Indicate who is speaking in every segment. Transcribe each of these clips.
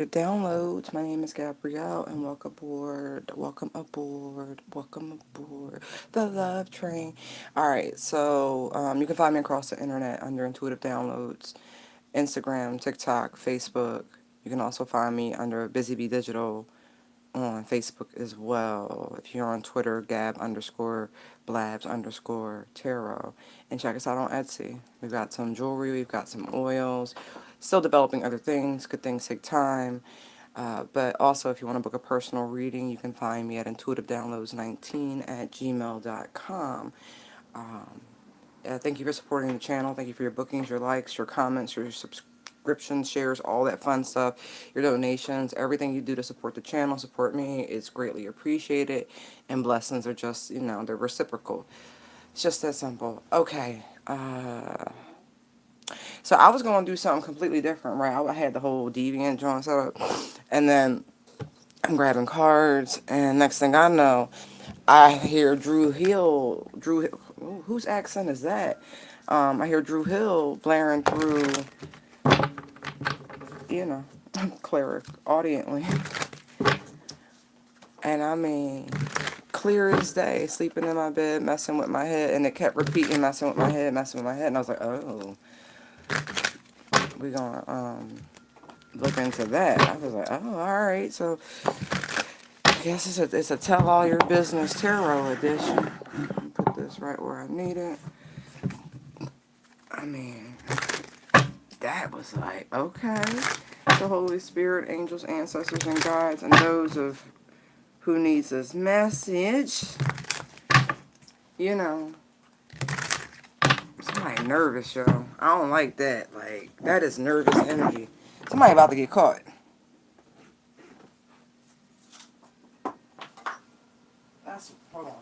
Speaker 1: Downloads. My name is Gabrielle, and welcome aboard the love train. All right, so you can find me across the internet under Intuitive Downloads, Instagram, TikTok, Facebook. You can also find me under Busy Bee Digital on Facebook as well. If you're on Twitter, Gab underscore Blabs underscore Tarot. And check us out on Etsy. We've got some jewelry, we've got some oils, still developing other things. Good things take time. But also, if you want to book a personal reading, you can find me at intuitivedownloads19 at gmail.com. Um, Thank you for supporting the channel. Thank you for your bookings, your likes, your comments, your subscriptions, shares, all that fun stuff, your donations, everything you do to support the channel, support me. It's greatly appreciated. And blessings are just, they're reciprocal. It's just that simple. Okay. So I was going to do something completely different, right? I had the whole deviant joint set up. And then I'm grabbing cards. And next thing I know, I hear Drew Hill. Whose accent is that? I hear Drew Hill blaring through, you know, cleric audiently. And I mean, clear as day, sleeping in my bed, messing with my head. And it kept repeating, messing with my head, messing with my head. And I was like, oh, we're going to look into that. I was like, oh, all right. So I guess it's a tell all your business tarot edition. Put this right where I need it. I mean, that was like, okay. The Holy Spirit, angels, ancestors, and guides, and those of who needs this message. You know, somebody nervous, yo. I don't like that. Like, that is nervous energy. Somebody about to get caught. Hold on.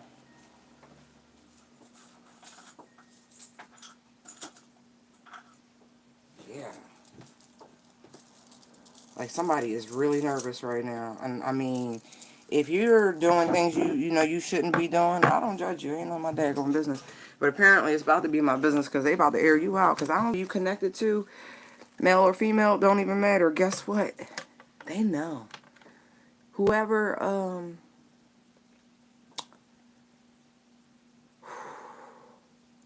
Speaker 1: Yeah. Like, somebody is really nervous right now. And I mean, if you're doing things you shouldn't be doing, I don't judge you. Ain't none of my daggone business. But apparently it's about to be my business because they about to air you out. Because I don't know who you connected to, male or female, don't even matter. Guess what? They know. Whoever,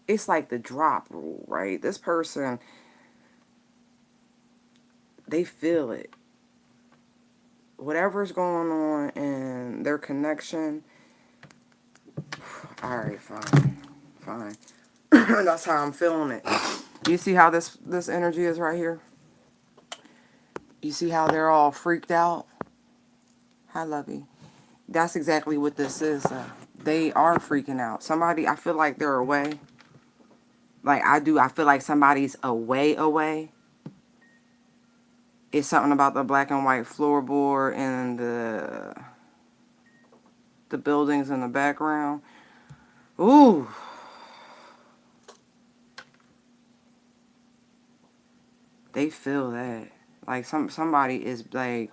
Speaker 1: it's like the drop rule, right? This person, they feel it. Whatever's going on in their connection, all right, fine. Fine. That's how I'm feeling it. You see how this energy is right here? You see how they're all freaked out? Hi, Lovey. That's exactly what this is. They are freaking out. Somebody, I feel like they're away. Like I do. I feel like somebody's away. It's something about the black and white floorboard and the buildings in the background. Ooh. They feel that. Like somebody is like,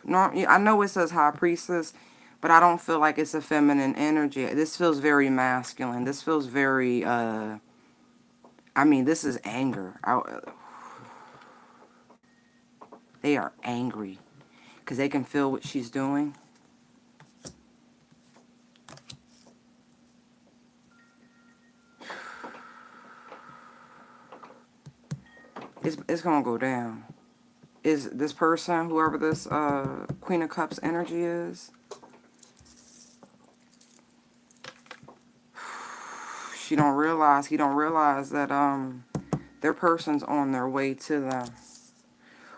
Speaker 1: no, I know it says high priestess, but I don't feel like it's a feminine energy. This feels very masculine. This feels very, I mean, this is anger. They are angry because they can feel what she's doing. It's gonna go down. Is this person, whoever this Queen of Cups energy is, he don't realize that their person's on their way to them.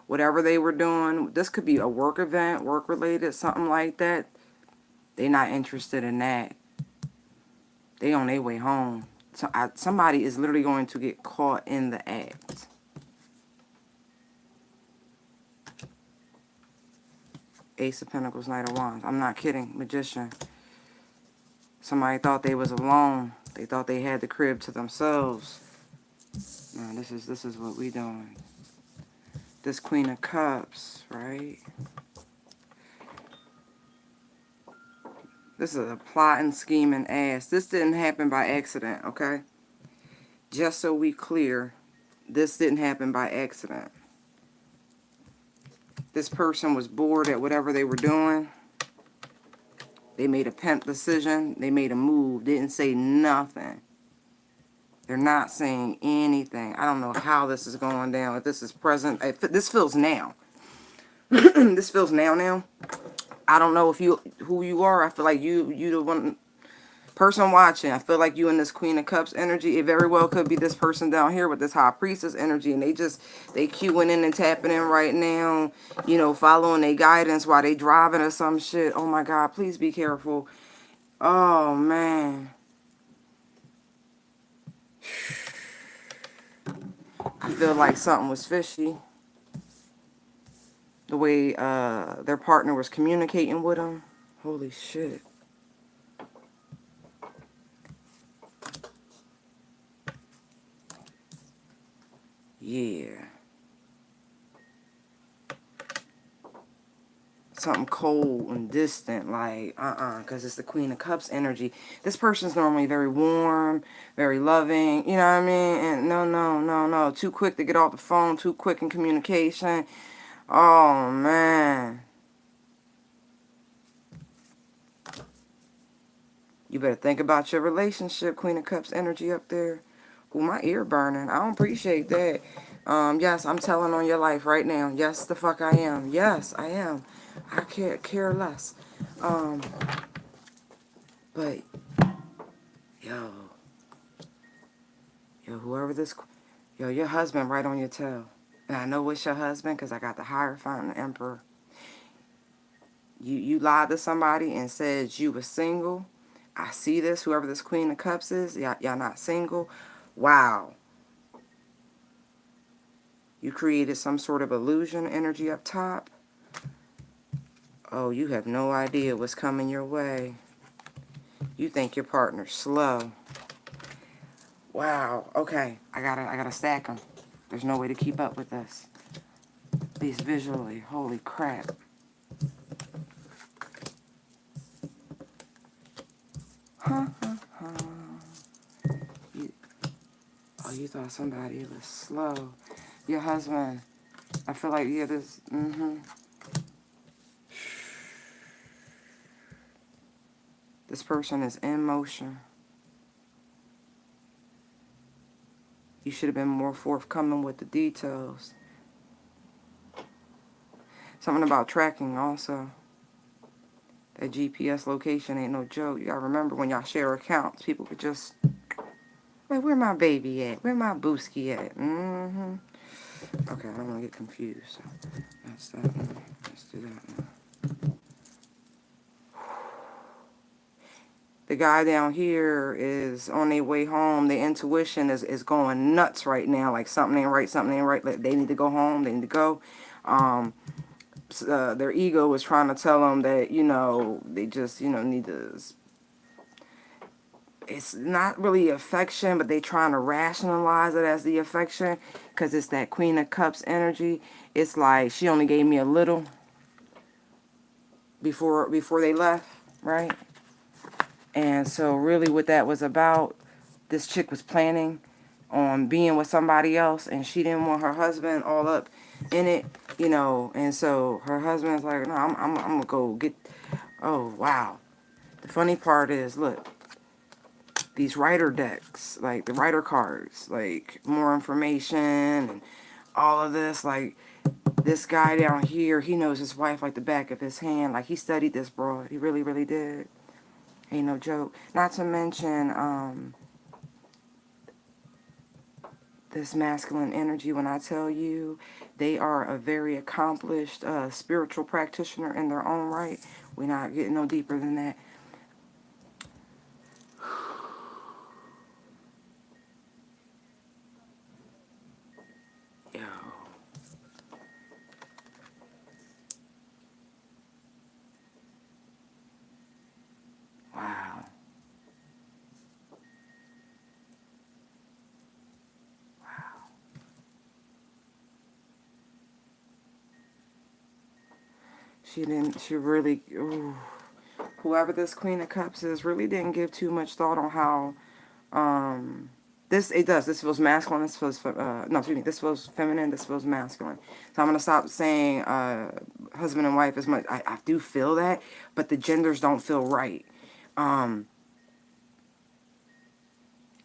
Speaker 1: Whatever they were doing, this could be a work event, work related, something like that. They not interested in that. They on their way home. So somebody is literally going to get caught in the act. Ace of Pentacles, Knight of Wands. I'm not kidding. Magician. Somebody thought they was alone. They thought they had the crib to themselves. No, this is what we doing. This Queen of Cups, right? This is a plotting, scheming ass. This didn't happen by accident, okay? Just so we clear, this didn't happen by accident. This person was bored at whatever they were doing. They made a pimp decision. They made a move. Didn't say nothing. They're not saying anything. I don't know how this is going down. If this is present, if this feels now. This feels now. I don't know if you who you are. I feel like you the one person watching. I feel like you in this Queen of Cups energy. It very well could be this person down here with this High Priestess energy, and they queuing in and tapping in right now. You know, following their guidance while they driving or some shit. Oh my God, please be careful. Oh man. I feel like something was fishy. The way their partner was communicating with them. Holy shit. Yeah. Something cold and distant, like, because it's the Queen of Cups energy. This person's normally very warm, very loving, you know what I mean? And no. Too quick to get off the phone, too quick in communication. Oh, man. You better think about your relationship, Queen of Cups energy up there. Ooh, my ear burning. I don't appreciate that. Yes, I'm telling on your life right now. Yes, the fuck I am. Yes, I am. I care less. But, yo, whoever this, your husband right on your tail. And I know it's your husband because I got the Hierophant and Emperor. You lied to somebody and said you were single. I see this, whoever this Queen of Cups is. Y'all not single. Wow. You created some sort of illusion energy up top. Oh, you have no idea what's coming your way. You think your partner's slow. Wow. Okay. I gotta stack them. There's no way to keep up with this. At least visually. Holy crap. You thought somebody was slow. Your husband. I feel like, yeah, this, This person is in motion. You should have been more forthcoming with the details. Something about tracking also. That GPS location ain't no joke. You gotta remember when y'all share accounts, people could just, like, where my baby at? Where my booski at? Okay, I don't want to get confused. So that's that one. Let's do that one. The guy down here is on their way home. Their intuition is going nuts right now. Like something ain't right. Like they need to go home. They need to go. Their ego is trying to tell them that, they just, need to. It's not really affection, but they trying to rationalize it as the affection because it's that Queen of Cups energy. It's like she only gave me a little before they left, right? And so really what that was about, this chick was planning on being with somebody else and she didn't want her husband all up in it, and so her husband's like, no, I'm gonna go get, oh, wow. The funny part is, look, these writer decks, like the writer cards, like more information and all of this, like this guy down here, he knows his wife like the back of his hand, like he studied this broad, he really, really did. Ain't no joke. Not to mention, this masculine energy, when I tell you, they are a very accomplished spiritual practitioner in their own right. We're not getting no deeper than that. Yo. Wow. She really, ooh, whoever this Queen of Cups is really didn't give too much thought on how, It does. This feels masculine. This feels, no, excuse me. This feels feminine. This feels masculine. So I'm going to stop saying husband and wife as much. I do feel that, but the genders don't feel right.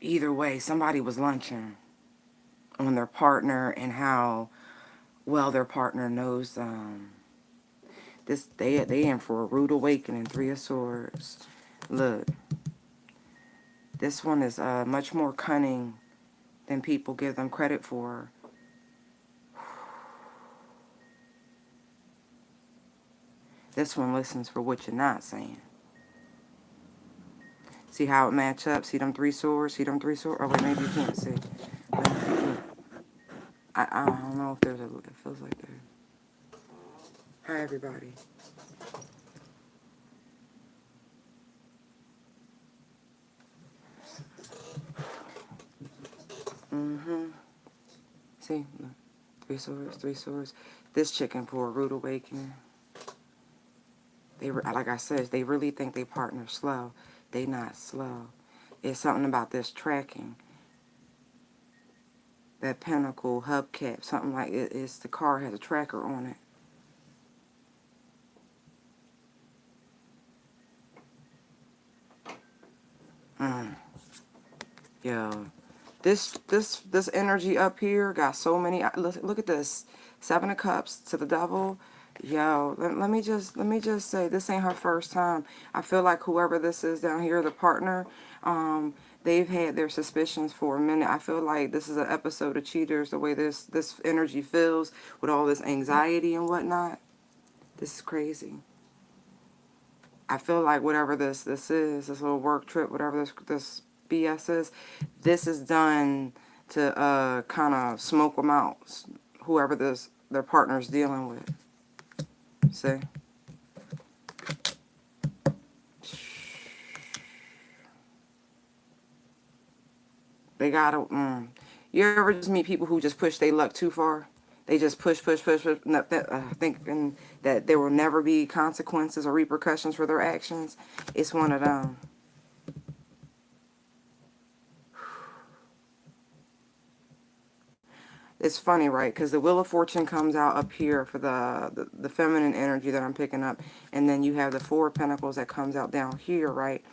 Speaker 1: Either way, somebody was lunching on their partner and how well their partner knows this. They in for a rude awakening. Three of Swords. Look, this one is much more cunning than people give them credit for. This one listens for what you're not saying. See how it match up? See them 3 swords? See them 3 swords? Oh, wait, maybe you can't see. I don't know if there's a... It feels like there. Hi, everybody. See? Look. 3 swords, 3 swords. This chicken for a rude awakening. Like I said, they really think they partner slow. They not slow. It's something about this tracking. That pentacle hubcap, something like it's the car has a tracker on it. Yo, this energy up here got so many. Look at this, 7 of Cups to the Devil. Yo, let me just say, this ain't her first time. I feel like whoever this is down here, the partner, they've had their suspicions for a minute. I feel like this is an episode of Cheaters, the way this energy feels with all this anxiety and whatnot. This is crazy. I feel like whatever this is, this little work trip, whatever this BS this is done to kind of smoke them out, whoever their partner's dealing with. See? They gotta, you ever just meet people who just push their luck too far? They just push, thinking that there will never be consequences or repercussions for their actions. It's one of them. It's funny, right? Because the Wheel of Fortune comes out up here for the feminine energy that I'm picking up. And then you have the 4 of Pentacles that comes out down here, right?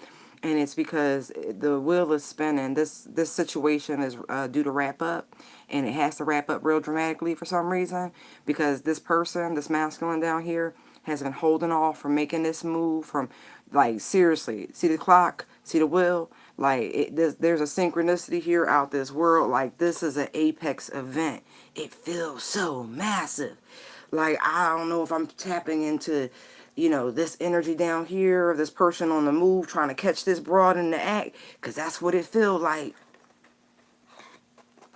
Speaker 1: And it's because the wheel is spinning. This situation is due to wrap up. And it has to wrap up real dramatically for some reason. Because this person, this masculine down here, has been holding off from making this move. From, like, seriously, see the clock? See the wheel? Like, there's a synchronicity here out this world. Like, this is an apex event. It feels so massive. Like, I don't know if I'm tapping into, this energy down here, or this person on the move trying to catch this broad in the act, because that's what it feels like.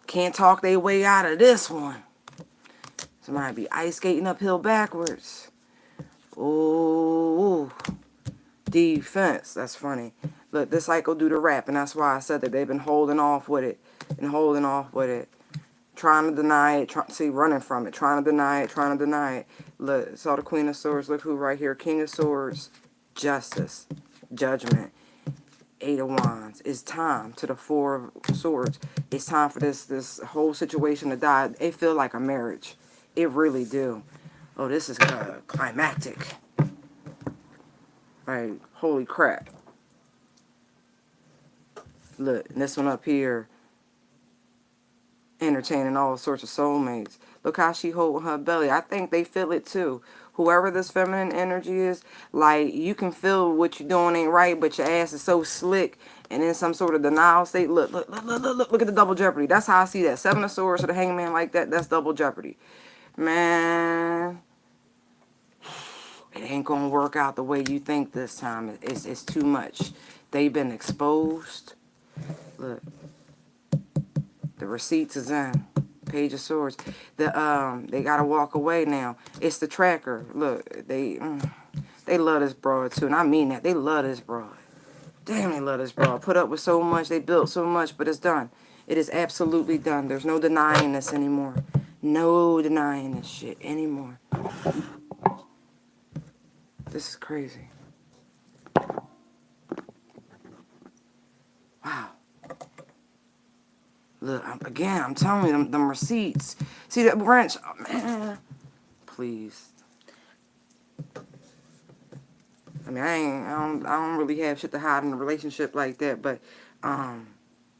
Speaker 1: Can't talk their way out of this one. Somebody be ice skating uphill backwards. Oh, defense. That's funny. Look, this cycle do the rap, and that's why I said that they've been holding off with it and holding off with it. Trying to deny it, running from it, trying to deny it, trying to deny it. Look, saw the Queen of Swords. Look who right here, King of Swords, Justice, Judgment, 8 of Wands. It's time to the 4 of Swords. It's time for this whole situation to die. It feel like a marriage. It really do. Oh, this is climactic. Like, holy crap. Look, and this one up here, entertaining all sorts of soulmates. Look how she holding her belly. I think they feel it too. Whoever this feminine energy is, like, you can feel what you're doing ain't right, but your ass is so slick and in some sort of denial state. Look at the double jeopardy. That's how I see that. 7 of Swords to the Hangman like that, that's double jeopardy. Man, it ain't gonna work out the way you think this time. It's too much. They've been exposed. Look. The receipts is in. Page of Swords. They gotta walk away now. It's the tracker. Look, they love this broad too, and I mean that. They love this broad. Damn, they love this broad. Put up with so much. They built so much, but it's done. It is absolutely done. There's no denying this anymore. No denying this shit anymore. This is crazy. Wow. Look, again, I'm telling you, them receipts. See that wrench? Oh, man. Please. I mean, I don't really have shit to hide in a relationship like that, but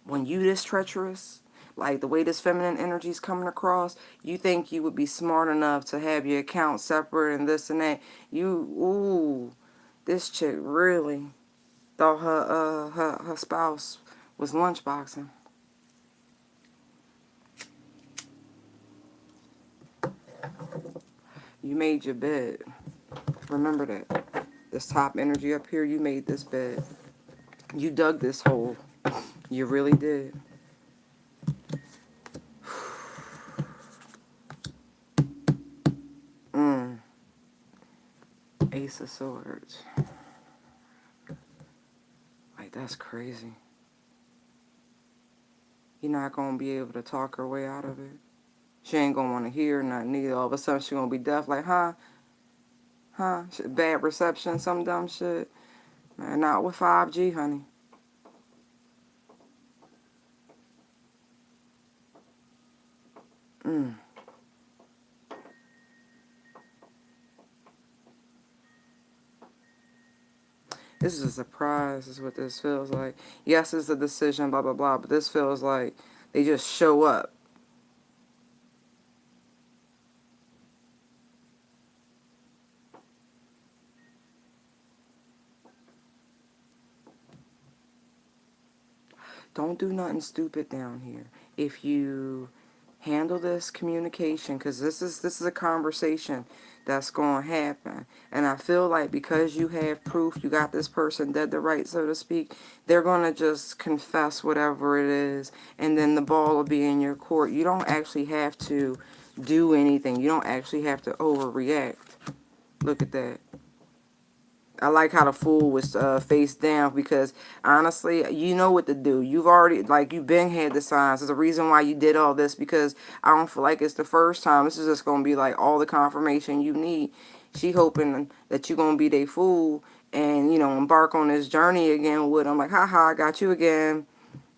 Speaker 1: when you this treacherous, like the way this feminine energy is coming across, you think you would be smart enough to have your account separate and this and that. This chick really thought her spouse was lunchboxing. You made your bed. Remember that. This top energy up here, you made this bed. You dug this hole. You really did. Ace of Swords. Like, that's crazy. You're not going to be able to talk her way out of it. She ain't going to want to hear nothing either. All of a sudden, she going to be deaf. Like, huh? Bad reception, some dumb shit. Man, not with 5G, honey. This is a surprise, is what this feels like. Yes, it's a decision, blah, blah, blah, but this feels like they just show up. Don't do nothing stupid down here. If you handle this communication, because this is a conversation that's going to happen, and I feel like because you have proof, you got this person dead to right, so to speak, they're going to just confess whatever it is, and then the ball will be in your court. You don't actually have to do anything. You don't actually have to overreact. Look at that. I like how the Fool was face down, because honestly, you know what to do. You've already, like, you've been had the signs. There's a reason why you did all this, because I don't feel like it's the first time. This is just going to be like all the confirmation you need. She hoping that you're going to be their fool and, embark on this journey again with them. Like, haha, I got you again.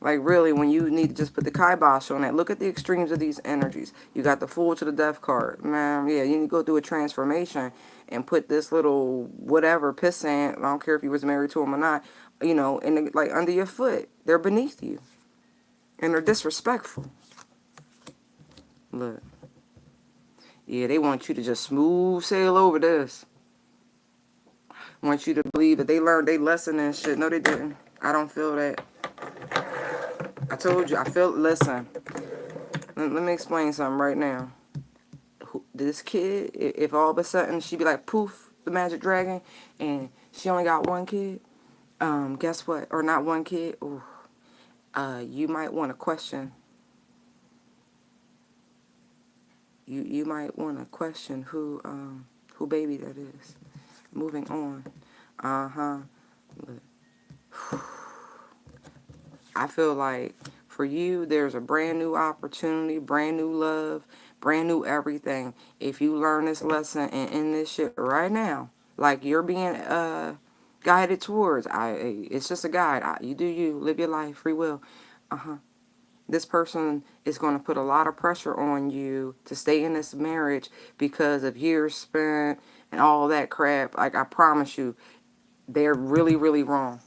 Speaker 1: Like, really, when you need to just put the kibosh on that. Look at the extremes of these energies. You got the Fool to the Death card. Man, yeah, you need to go through a transformation and put this little whatever pissant, I don't care if you was married to him or not, like under your foot. They're beneath you. And they're disrespectful. Look. Yeah, they want you to just smooth sail over this. Want you to believe that they learned their lesson and shit. No, they didn't. I don't feel that. I told you, listen. Let me explain something right now. This kid, if all of a sudden she be like, poof, the magic dragon, and she only got one kid, guess what? Or not one kid. Ooh, you might want to question. You might want to question who baby that is. Moving on. I feel like for you, there's a brand new opportunity, brand new love, brand new everything. If you learn this lesson and end this shit right now, like you're being guided towards, it's just a guide. You do you, live your life, free will. This person is going to put a lot of pressure on you to stay in this marriage because of years spent and all that crap. Like, I promise you, they're really, really wrong.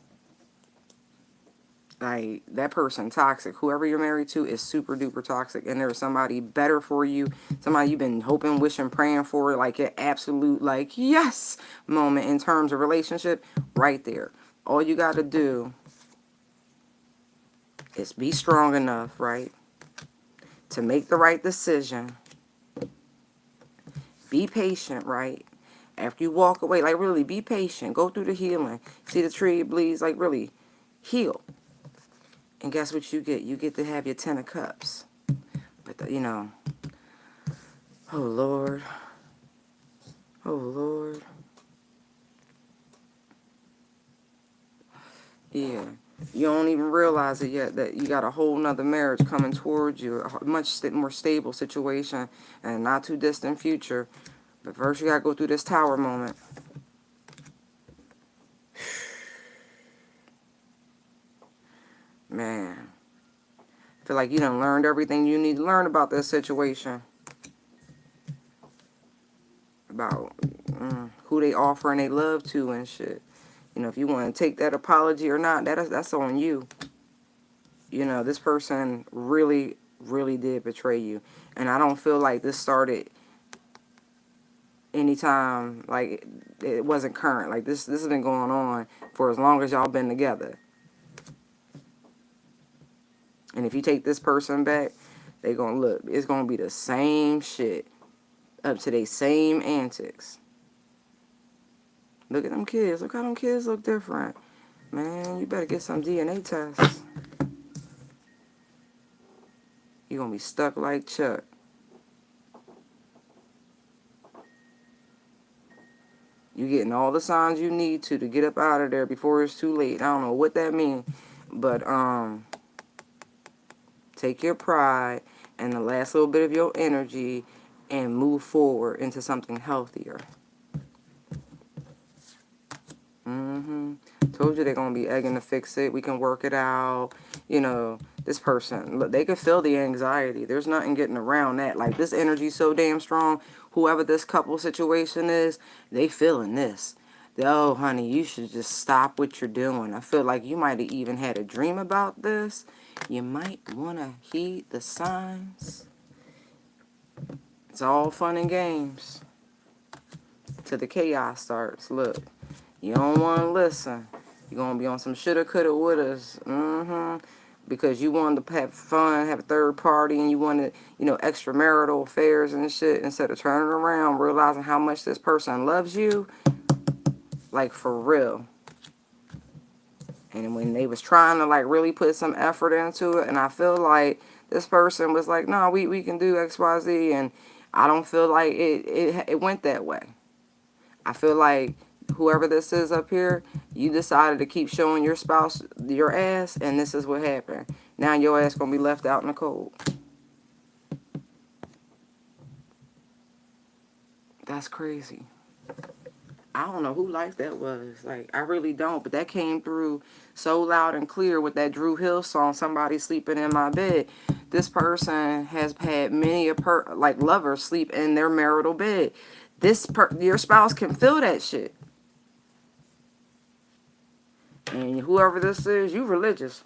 Speaker 1: Like, that person toxic. Whoever you're married to is super duper toxic, and there's somebody better for you, somebody you've been hoping, wishing, praying for, like an absolute like yes moment in terms of relationship right there. All you got to do is be strong enough, right, to make the right decision. Be patient, right? After you walk away, like, really be patient. Go through the healing. See the tree bleeds, like, really heal. And guess what you get? You get to have your 10 of cups. But, oh, Lord. Oh, Lord. Yeah. You don't even realize it yet that you got a whole nother marriage coming towards you. A much more stable situation and not too distant future. But first you got to go through this tower moment. Man. Feel like you done learned everything you need to learn about this situation. About who they offering they love to and shit. You know, if you want to take that apology or not, that's on you. You know, this person really, really did betray you. And I don't feel like this started anytime, like, it wasn't current. Like, this has been going on for as long as y'all been together. And if you take this person back, they gonna look, it's gonna be the same shit. Up to their same antics. Look at them kids. Look how them kids look different. Man, you better get some DNA tests. You're gonna be stuck like Chuck. You getting all the signs you need to get up out of there before it's too late. I don't know what that means. But take your pride and the last little bit of your energy and move forward into something healthier. Told you they're going to be egging to fix it. We can work it out. You know, this person, look, they can feel the anxiety. There's nothing getting around that. Like, this energy's so damn strong. Whoever this couple situation is, they feeling this. Oh, honey, you should just stop what you're doing. I feel like you might have even had a dream about this. You might want to heed the signs. It's all fun and games till the chaos starts. Look, you don't want to listen. You're going to be on some shoulda, coulda, wouldas. Because you wanted to have fun, have a third party, and you wanted, you know, extramarital affairs and shit, instead of turning around, realizing how much this person loves you. Like, for real. And when they was trying to, like, really put some effort into it, and I feel like this person was like, no, we can do X, Y, Z, and I don't feel like it went that way. I feel like whoever this is up here, you decided to keep showing your spouse your ass, and this is what happened. Now your ass gonna be left out in the cold. That's crazy. I don't know who life that was. Like, I really don't. But that came through so loud and clear with that Drew Hill song, Somebody Sleeping in My Bed. This person has had many lovers sleep in their marital bed. Your spouse can feel that shit. And whoever this is, you religious.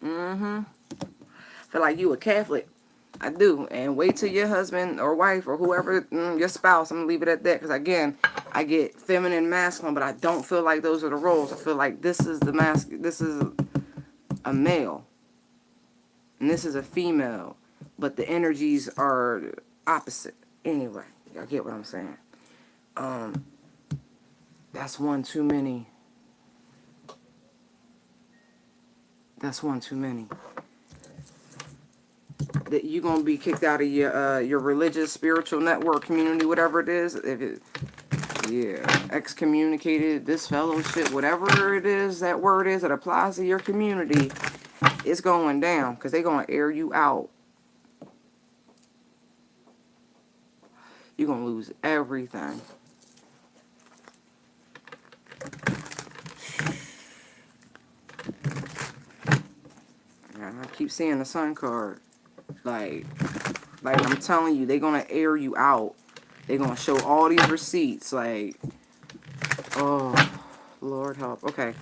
Speaker 1: Feel like you a Catholic. I do. And wait till your husband or wife or whoever, your spouse, I'm going to leave it at that. Because, again, I get feminine, masculine, but I don't feel like those are the roles. I feel like this is this is a male. And this is a female. But the energies are opposite. Anyway, y'all get what I'm saying. That's one too many. That's one too many. That you're gonna be kicked out of your religious, spiritual network, community, whatever it is. Excommunicated, disfellowship, whatever it is, that word is that applies to your community, it's going down because they're gonna air you out. You're gonna lose everything. I keep seeing the sun card. Like I'm telling you, they're gonna air you out. They're gonna show all these receipts. Like, oh, Lord help. Okay.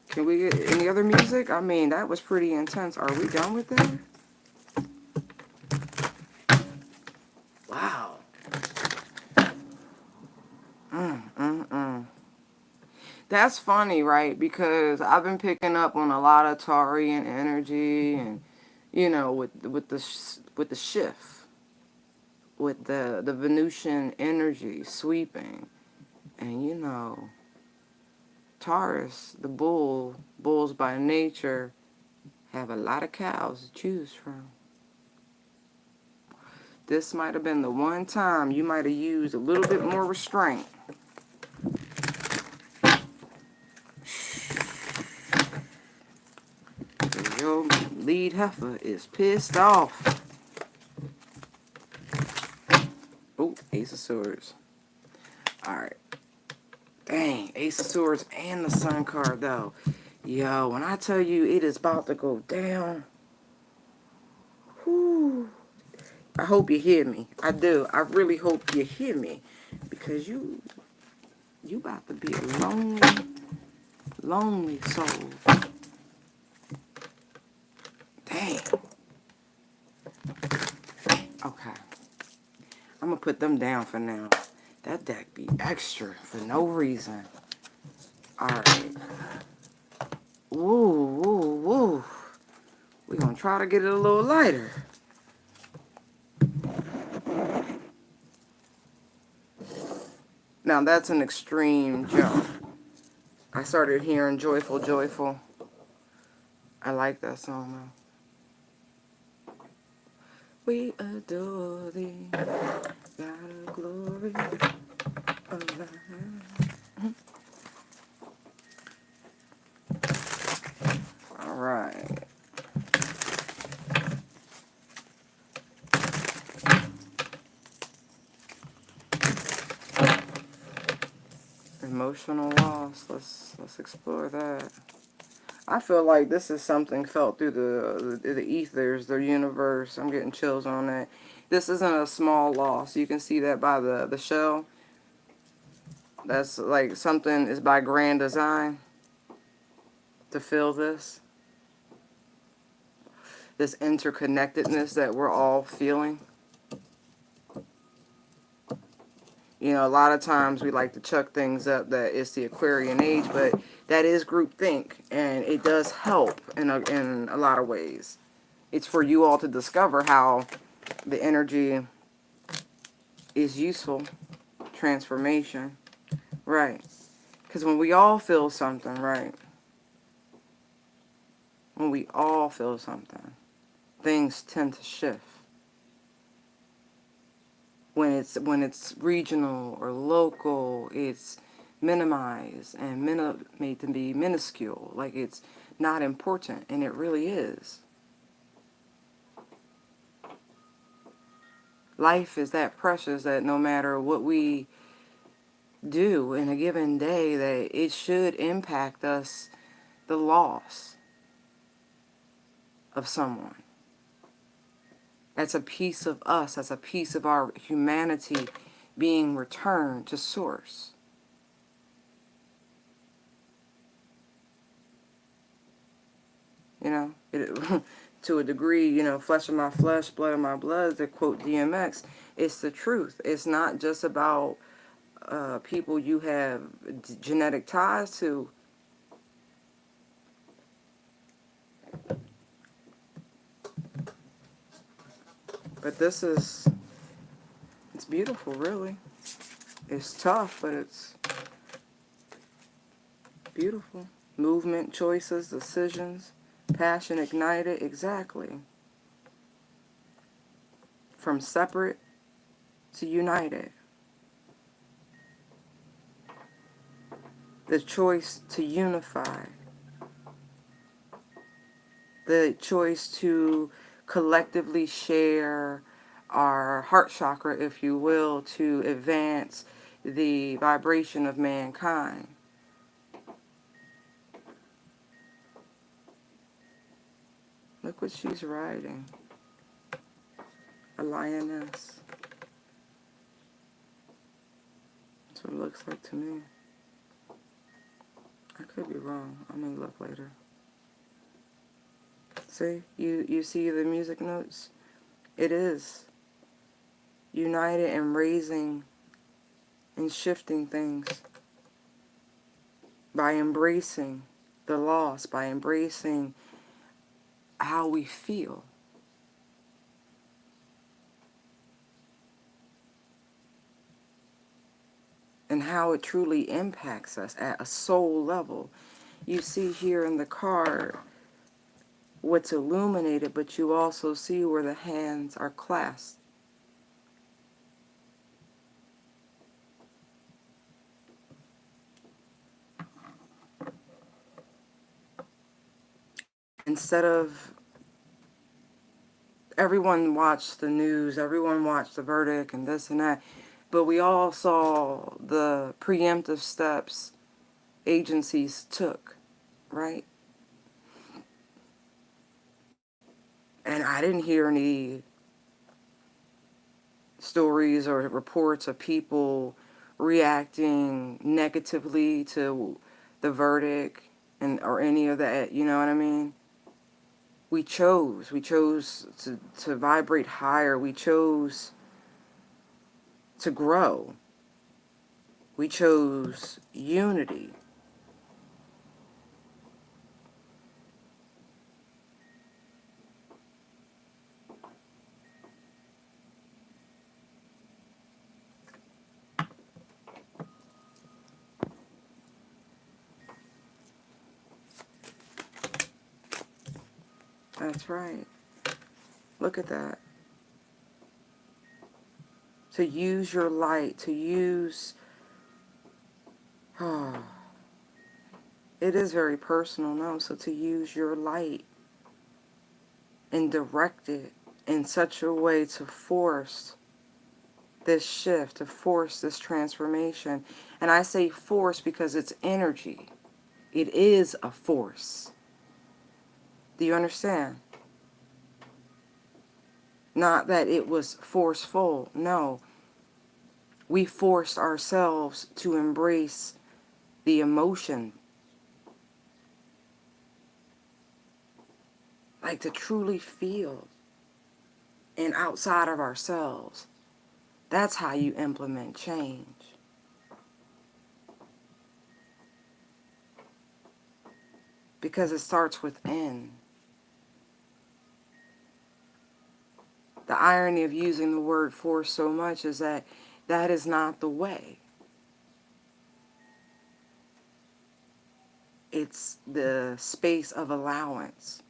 Speaker 1: Can we get any other music? I mean, that was pretty intense. Are we done with that? Wow. That's funny, right? Because I've been picking up on a lot of Taurean energy, and you know, with the shift, with the Venusian energy sweeping, and you know, Taurus, the bulls by nature, have a lot of cows to choose from. This might have been the one time you might have used a little bit more restraint. Your lead heifer is pissed off. Oh, Ace of Swords. Alright. Dang, Ace of Swords and the Sun card, though. Yo, when I tell you it is about to go down, whoo, I hope you hear me. I do. I really hope you hear me. Because you about to be a lonely, lonely soul. Damn. Okay. I'm going to put them down for now. That deck be extra for no reason. Alright. Woo, woo, woo. We're going to try to get it a little lighter. Now, that's an extreme jump. I started hearing Joyful, Joyful. I like that song, though. We adore thee, God of glory, alive. All right. Emotional loss. Let's explore that. I feel like this is something felt through the ethers, the universe. I'm getting chills on that. This isn't a small loss. You can see that by the shell. That's like something is by grand design to feel this. This interconnectedness that we're all feeling. You know, a lot of times we like to chuck things up that it's the Aquarian age, but that is groupthink, and it does help in a lot of ways. It's for you all to discover how the energy is useful. Transformation. Right. Because when we all feel something, right? When we all feel something, things tend to shift. When it's regional or local, it's minimized and made to be minuscule, like it's not important, and it really is. Life is that precious that no matter what we do in a given day, that it should impact us, the loss of someone. That's a piece of us, that's a piece of our humanity being returned to source. You know, to a degree, you know, flesh of my flesh, blood of my blood, to quote DMX, it's the truth. It's not just about people you have genetic ties to. But it's beautiful, really. It's tough, but it's beautiful. Movement, choices, decisions, passion ignited, exactly. From separate to united. The choice to unify. The choice to collectively share our heart chakra, if you will, to advance the vibration of mankind. Look what she's riding. A lioness. That's what it looks like to me. I could be wrong. I may look later. See? You see the music notes? It is united and raising and shifting things by embracing the loss, by embracing how we feel. And how it truly impacts us at a soul level. You see here in the card what's illuminated, but you also see where the hands are clasped. Instead of everyone watched the news, everyone watched the verdict and this and that, but we all saw the preemptive steps agencies took, right? And I didn't hear any stories or reports of people reacting negatively to the verdict and or any of that, you know what I mean? We chose to vibrate higher. We chose to grow. We chose unity. That's right. Look at that. To use your light, to use, oh, it is very personal, no? So to use your light and direct it in such a way to force this shift, to force this transformation. And I say force because it's energy. It is a force. Do you understand? Not that it was forceful. No. We forced ourselves to embrace the emotion. Like to truly feel and outside of ourselves. That's how you implement change. Because it starts within. The irony of using the word force so much is that that is not the way. It's the space of allowance,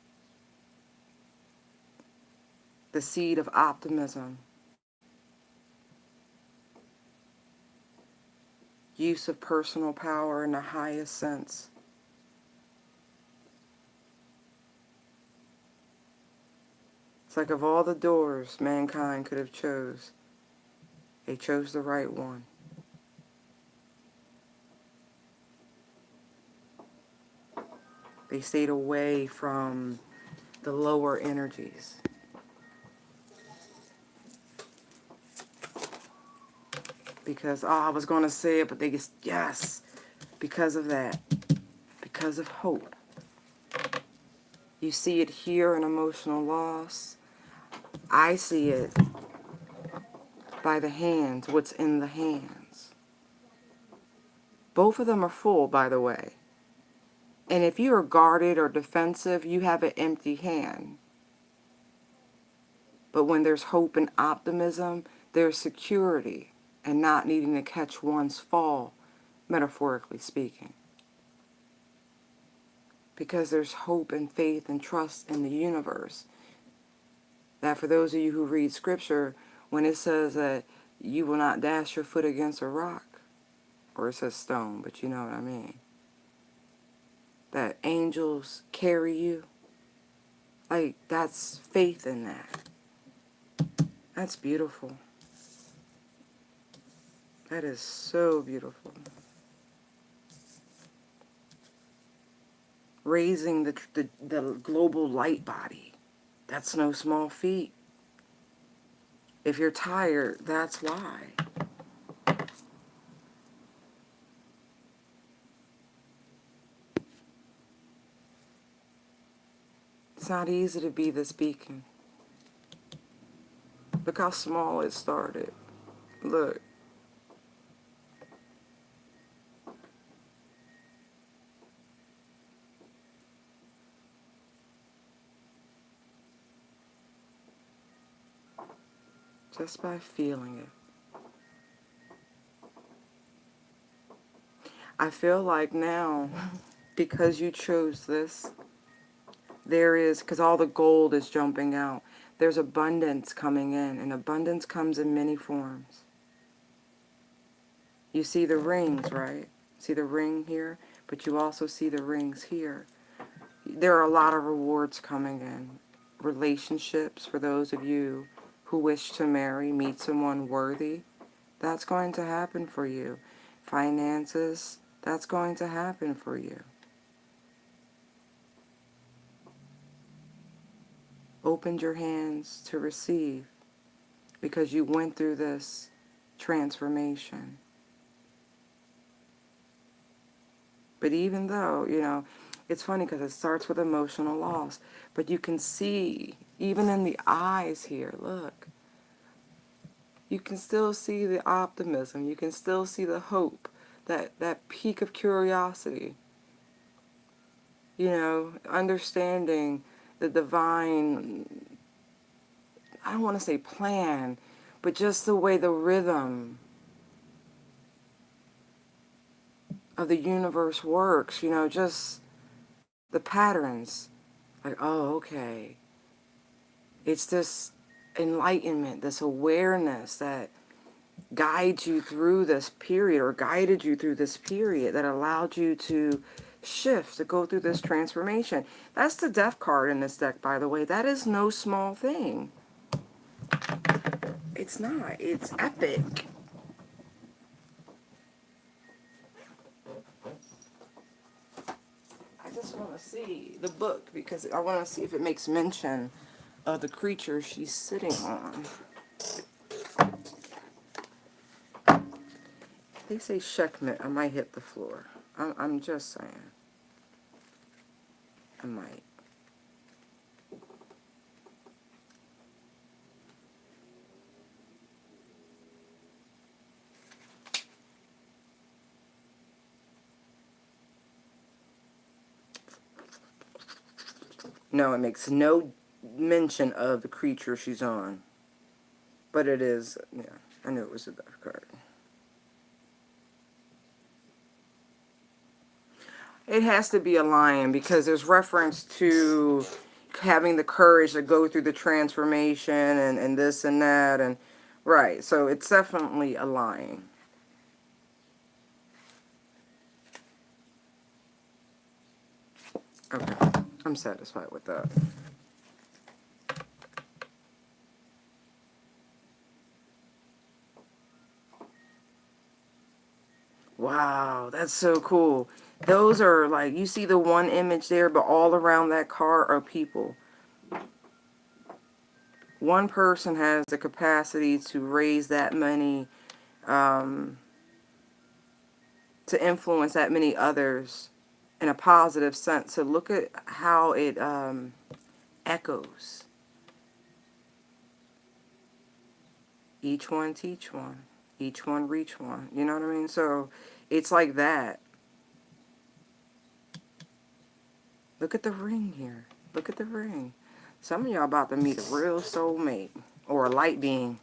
Speaker 1: the seed of optimism, use of personal power in the highest sense. It's like of all the doors mankind could have chose, they chose the right one. They stayed away from the lower energies. Because, oh, I was going to say it, but they just, yes, because of that, because of hope. You see it here in emotional loss. I see it by the hands, what's in the hands. Both of them are full, by the way. And if you are guarded or defensive, you have an empty hand. But when there's hope and optimism, there's security and not needing to catch one's fall, metaphorically speaking. Because there's hope and faith and trust in the universe. That for those of you who read scripture, when it says that you will not dash your foot against a rock, or it says stone, but you know what I mean. That angels carry you. Like, that's faith in that. That's beautiful. That is so beautiful. Raising the global light body. That's no small feat. If you're tired, that's why. It's not easy to be this beacon. Look how small it started. Look. Just by feeling it. I feel like now, because you chose this, there is, because all the gold is jumping out, there's abundance coming in, and abundance comes in many forms. You see the rings, right? See the ring here? But you also see the rings here. There are a lot of rewards coming in. Relationships, for those of you who wish to marry, meet someone worthy, that's going to happen for you. Finances, that's going to happen for you. opened your hands to receive because you went through this transformation. But even though, it's funny because it starts with emotional loss, but you can see, even in the eyes here, look, you can still see the optimism, you can still see the hope, that peak of curiosity, understanding the divine, I don't want to say plan, but just the way the rhythm of the universe works, just the patterns. Like, oh, okay. It's this enlightenment, this awareness that guides you through this period, or guided you through this period, that allowed you to shift, to go through this transformation. That's the death card in this deck, by the way. That is no small thing. It's not. It's epic. I just want to see the book because I want to see if it makes mention of the creature she's sitting on. They say checkmate. I might hit the floor. I'm just saying. I might. No, it makes no mention of the creature she's on. But it is, yeah, I knew it was a death card. It has to be a lion because there's reference to having the courage to go through the transformation and this and that. And right, so it's definitely a lion. Okay, I'm satisfied with that. Wow, that's so cool. Those are like, you see the one image there, but all around that car are people. One person has the capacity to raise that many, to influence that many others in a positive sense. So look at how it echoes. Each one teach one. Each one reach one. You know what I mean? So it's like that. Look at the ring here. Look at the ring. Some of y'all about to meet a real soulmate. Or a light being.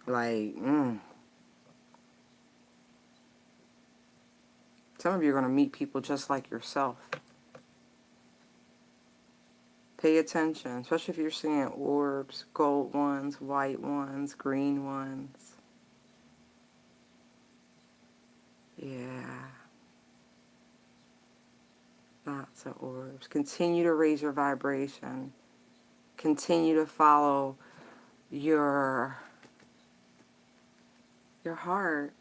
Speaker 1: Like, Some of you are going to meet people just like yourself. Pay attention, especially if you're seeing orbs, gold ones, white ones, green ones. Yeah. Lots of orbs. Continue to raise your vibration. Continue to follow your heart.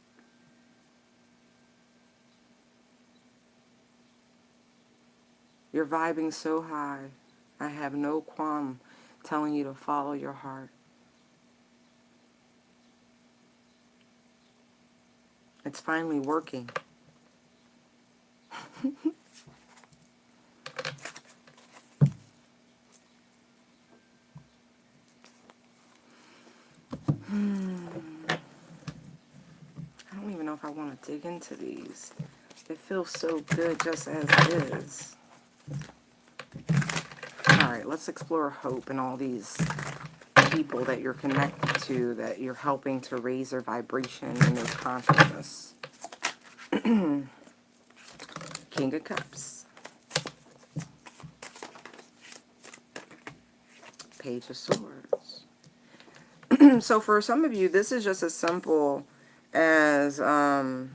Speaker 1: You're vibing so high. I have no qualm telling you to follow your heart. It's finally working. I don't even know if I want to dig into these. It feels so good just as it is. Alright, let's explore hope and all these people that you're connected to, that you're helping to raise their vibration and their consciousness. King of Cups. Page of Swords. So for some of you, this is just as simple as, I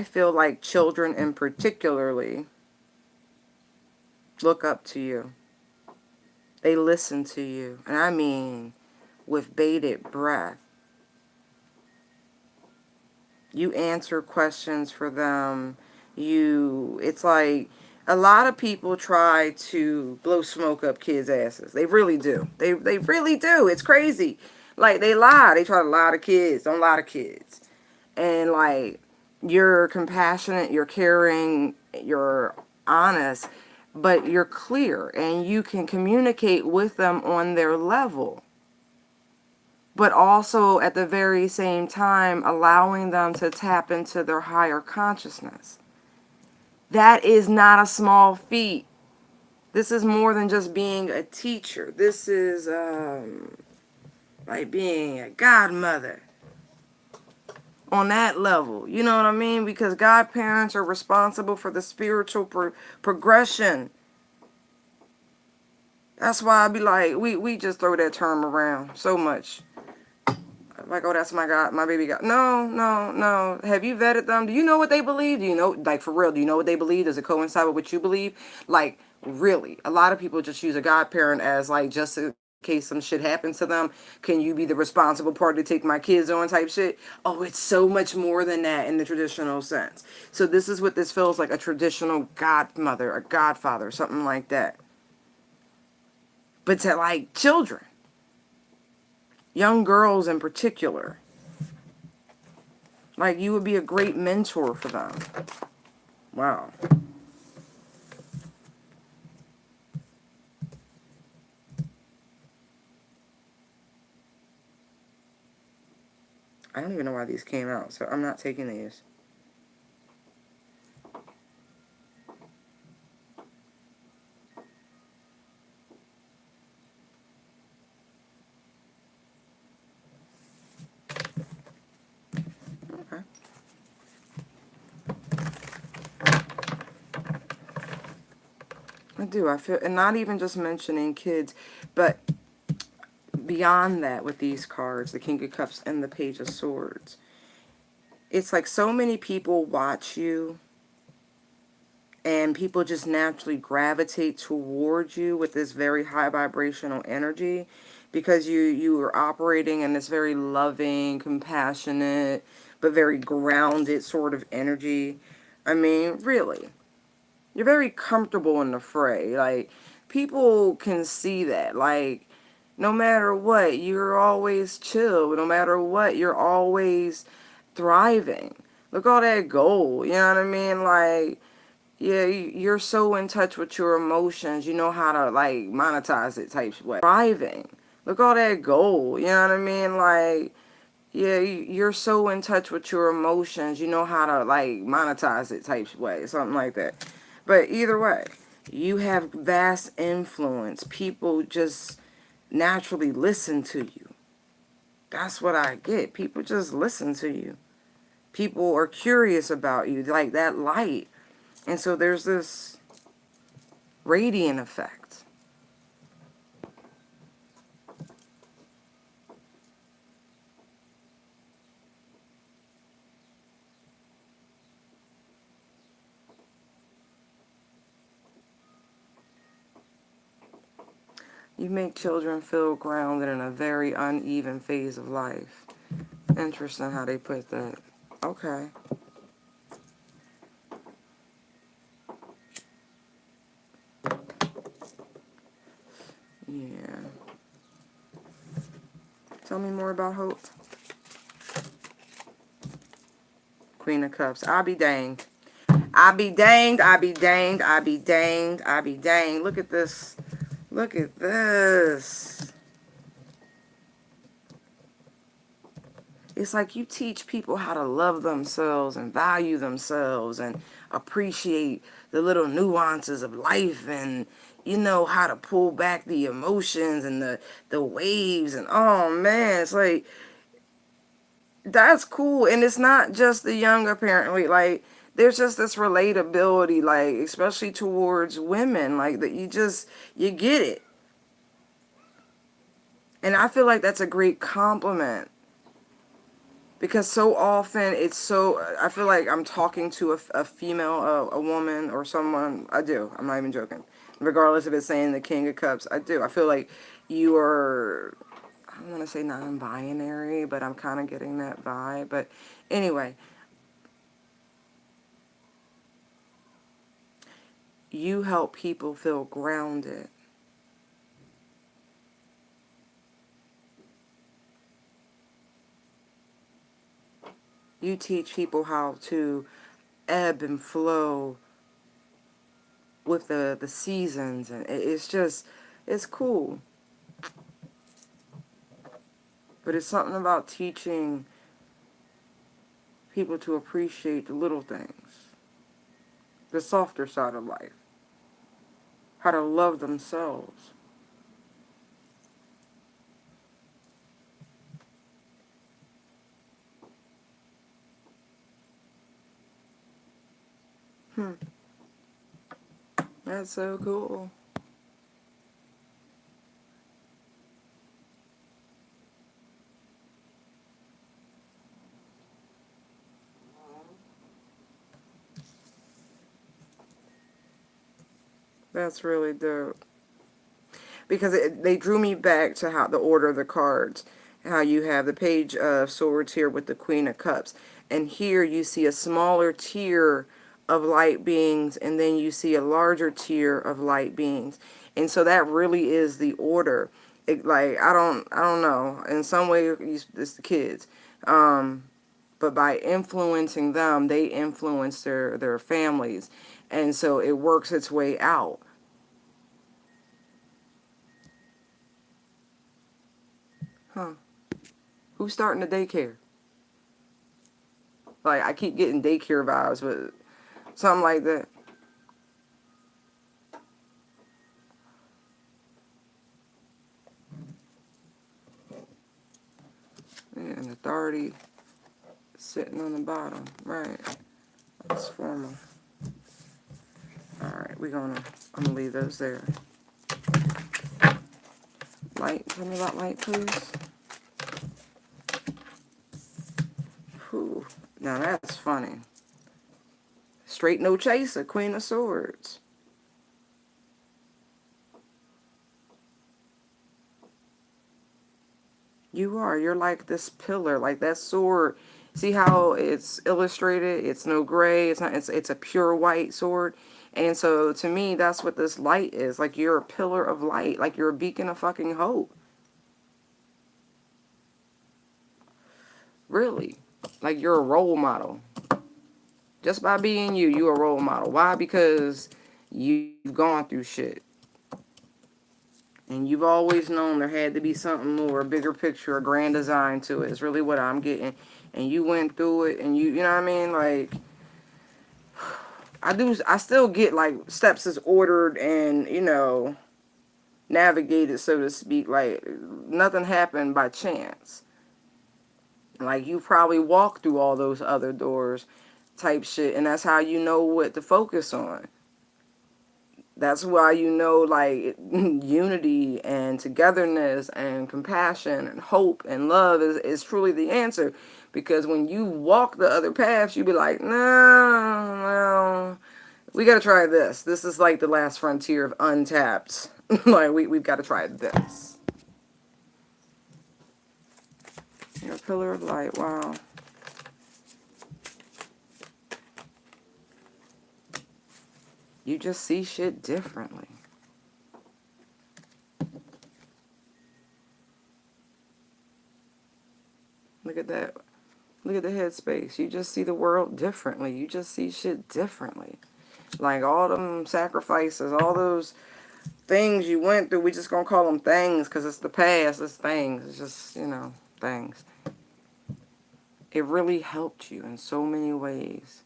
Speaker 1: feel like children in particularly look up to you. They listen to you. And I mean with bated breath. You answer questions for them. It's like A lot of people try to blow smoke up kids' asses. They really do. They really do. It's crazy. Like, they lie. They try to lie to kids. Don't lie to kids. And, like, you're compassionate, you're caring, you're honest, but you're clear and you can communicate with them on their level. But also at the very same time allowing them to tap into their higher consciousness. That is not a small feat. This is more than just being a teacher. This is like being a godmother on that level. You know what I mean? Because godparents are responsible for the spiritual progression. That's why I be like, we just throw that term around so much. Like, oh, that's my God, my baby God. No, no, no. Have you vetted them? Do you know what they believe? Do you know, like, for real, do you know what they believe? Does it coincide with what you believe? Like, really. A lot of people just use a godparent as, like, just in case some shit happens to them. Can you be the responsible party to take my kids on type shit? Oh, it's so much more than that in the traditional sense. So this is what this feels like, a traditional godmother, a godfather, something like that. But to, like, children. Young girls in particular. Like, you would be a great mentor for them. Wow. I don't even know why these came out, so I'm not taking these. Okay. I do. I feel, and not even just mentioning kids, but beyond that with these cards, the King of Cups and the Page of Swords. It's like so many people watch you and people just naturally gravitate towards you with this very high vibrational energy because you are operating in this very loving, compassionate, but very grounded sort of energy. I mean, really. You're very comfortable in the fray. Like, people can see that. Like, no matter what, you're always chill. No matter what, you're always thriving. Look all that gold. You know what I mean? Like, yeah, you're so in touch with your emotions. You know how to, like, monetize it type way. Thriving. Look all that gold. You know what I mean? Like, yeah, you're so in touch with your emotions. You know how to, like, monetize it type way. Something like that. But either way, you have vast influence. People just naturally listen to you. That's what I get. People just listen to you. People are curious about you, like that light. And so there's this radiant effect. You make children feel grounded in a very uneven phase of life. Interesting how they put that. Okay. Yeah. Tell me more about hope. Queen of Cups. I'll be danged. I be danged, I be danged, I be danged, I be danged. Look at this. Look at this. It's like you teach people how to love themselves and value themselves and appreciate the little nuances of life and, you know, how to pull back the emotions and the waves. And, oh, man, it's like, that's cool. And it's not just the young, apparently. Like, there's just this relatability, like, especially towards women, like, that you get it. And I feel like that's a great compliment. Because so often it's so, I feel like I'm talking to a female, a woman, or someone. I do. I'm not even joking. Regardless of it saying the King of Cups, I do. I feel like you are, I don't want to say non-binary, but I'm kind of getting that vibe. But anyway, you help people feel grounded. You teach people how to ebb and flow with the seasons, and it's just, it's cool. But it's something about teaching people to appreciate the little things, the softer side of life, how to love themselves. That's so cool. That's really dope. Because they drew me back to how the order of the cards, how you have the Page of Swords here with the Queen of Cups, and here you see a smaller tier of light beings, and then you see a larger tier of light beings, and so that really is the order. Like I don't know. In some way, it's the kids, but by influencing them, they influence their families, and so it works its way out. Huh? Who's starting the daycare? Like, I keep getting daycare vibes, but something like that. Yeah, an authority sitting on the bottom. Right. That's formal. Alright, I'm gonna leave those there. Light, tell me about light, please. Whew. Now that's funny. Straight no chaser, Queen of Swords. You are. You're like this pillar, like that sword. See how it's illustrated? It's no gray. It's not. It's a pure white sword. And so to me, that's what this light is. Like you're a pillar of light. Like you're a beacon of fucking hope. Really. Like you're a role model. Just by being you, you're a role model. Why? Because you've gone through shit. And you've always known there had to be something more, a bigger picture, a grand design to it. It's really what I'm getting. And you went through it, and you know what I mean? Like, I still get, like, steps is ordered and, navigated, so to speak. Like, nothing happened by chance. Like, you probably walked through all those other doors type shit, and that's how you know what to focus on. That's why like, unity and togetherness and compassion and hope and love is truly the answer. Because when you walk the other paths, you be like, no, no, we got to try this. This is like the last frontier of untapped. Like, we've got to try this. You're a pillar of light. Wow. You just see shit differently. Look at that. Look at the headspace. You just see the world differently. You just see shit differently. Like all them sacrifices, all those things you went through, we just gonna call them things because it's the past. It's things. It's just, things. It really helped you in so many ways.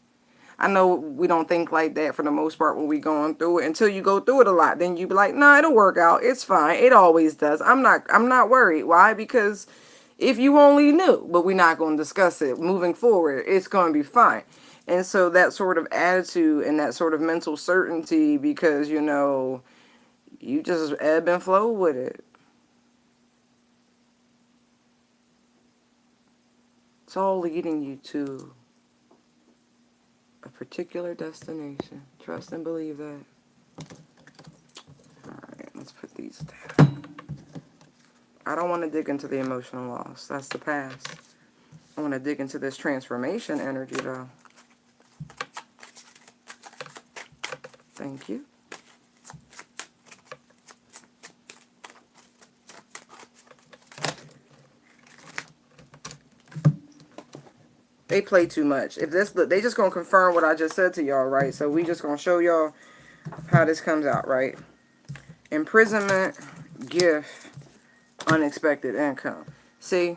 Speaker 1: I know we don't think like that for the most part when we going through it until you go through it a lot. Then you be like, nah, it'll work out. It's fine. It always does. I'm not worried. Why? Because if you only knew, but we're not going to discuss it moving forward, it's going to be fine. And so that sort of attitude and that sort of mental certainty, because, you just ebb and flow with it. It's all leading you to a particular destination. Trust and believe that. Alright, let's put these down. I don't want to dig into the emotional loss. That's the past. I want to dig into this transformation energy, though. Thank you. They play too much. If this, they just gonna confirm what I just said to y'all, right? So we just gonna show y'all how this comes out, right? Imprisonment, gift, unexpected income. See,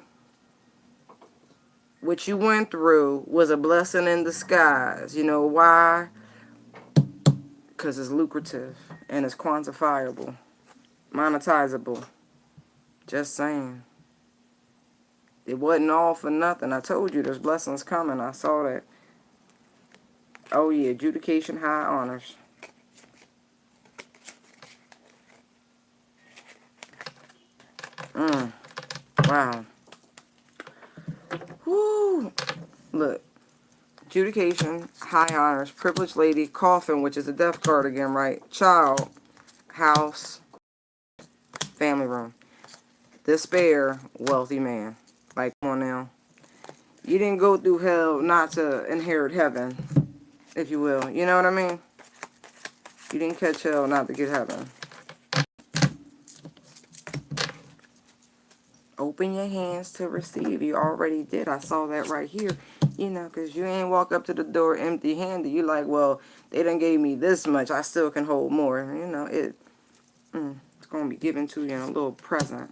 Speaker 1: what you went through was a blessing in disguise. You know why? Because it's lucrative and it's quantifiable, monetizable. Just saying. It wasn't all for nothing. I told you there's blessings coming. I saw that. Oh yeah, adjudication, high honors. Wow. Whoo. Look. Adjudication, high honors, privileged lady, coffin, which is a death card again, right? Child, house, family room. Despair, wealthy man. Like, come on now. You didn't go through hell not to inherit heaven, if you will. You know what I mean? You didn't catch hell not to get heaven. Open your hands to receive. You already did. I saw that right here. You know, because you ain't walk up to the door empty-handed. You like, well, they done gave me this much. I still can hold more. You know, it's going to be given to you in a little present.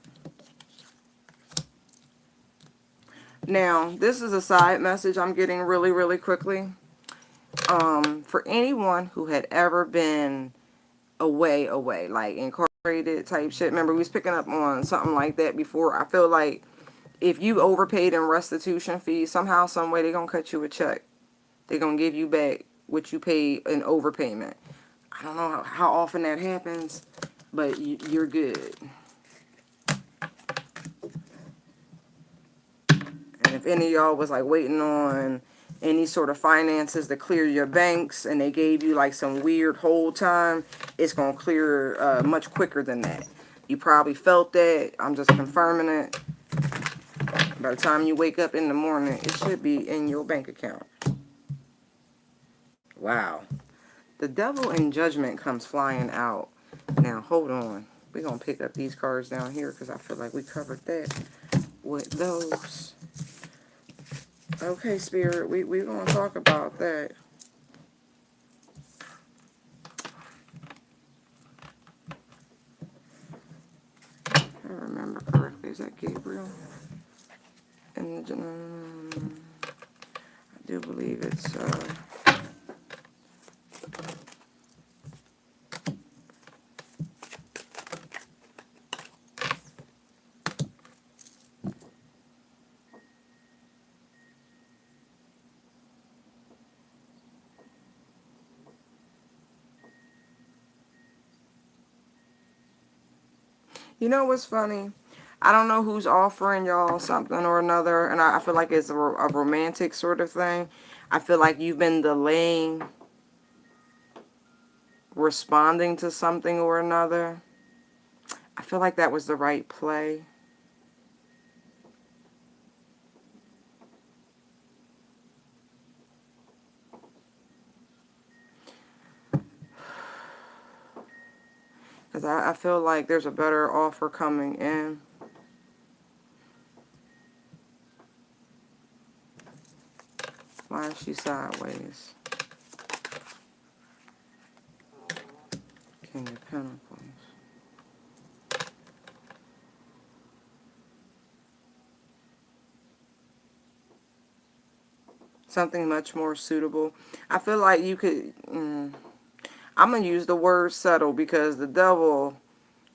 Speaker 1: Now, this is a side message I'm getting really, really quickly. For anyone who had ever been away, like incarcerated type shit. Remember, we was picking up on something like that before. I feel like if you overpaid in restitution fees, somehow, some way, they're going to cut you a check. They're going to give you back what you paid in overpayment. I don't know how often that happens, but you're good. And if any of y'all was like waiting on any sort of finances to clear your banks and they gave you like some weird hold time, it's going to clear much quicker than that. You probably felt that. I'm just confirming it. By the time you wake up in the morning, it should be in your bank account. Wow. The devil in judgment comes flying out. Now, hold on. We're going to pick up these cards down here because I feel like we covered that with those. Okay, Spirit, we're going to talk about that. If I remember correctly, is that Gabriel? And I do believe it's you know what's funny? I don't know who's offering y'all something or another, and I feel like it's a romantic sort of thing. I feel like you've been delaying responding to something or another. I feel like that was the right play. Because I feel like there's a better offer coming in. Why is she sideways? King of Pentacles. Something much more suitable. I feel like you could... I'm going to use the word settle because the devil,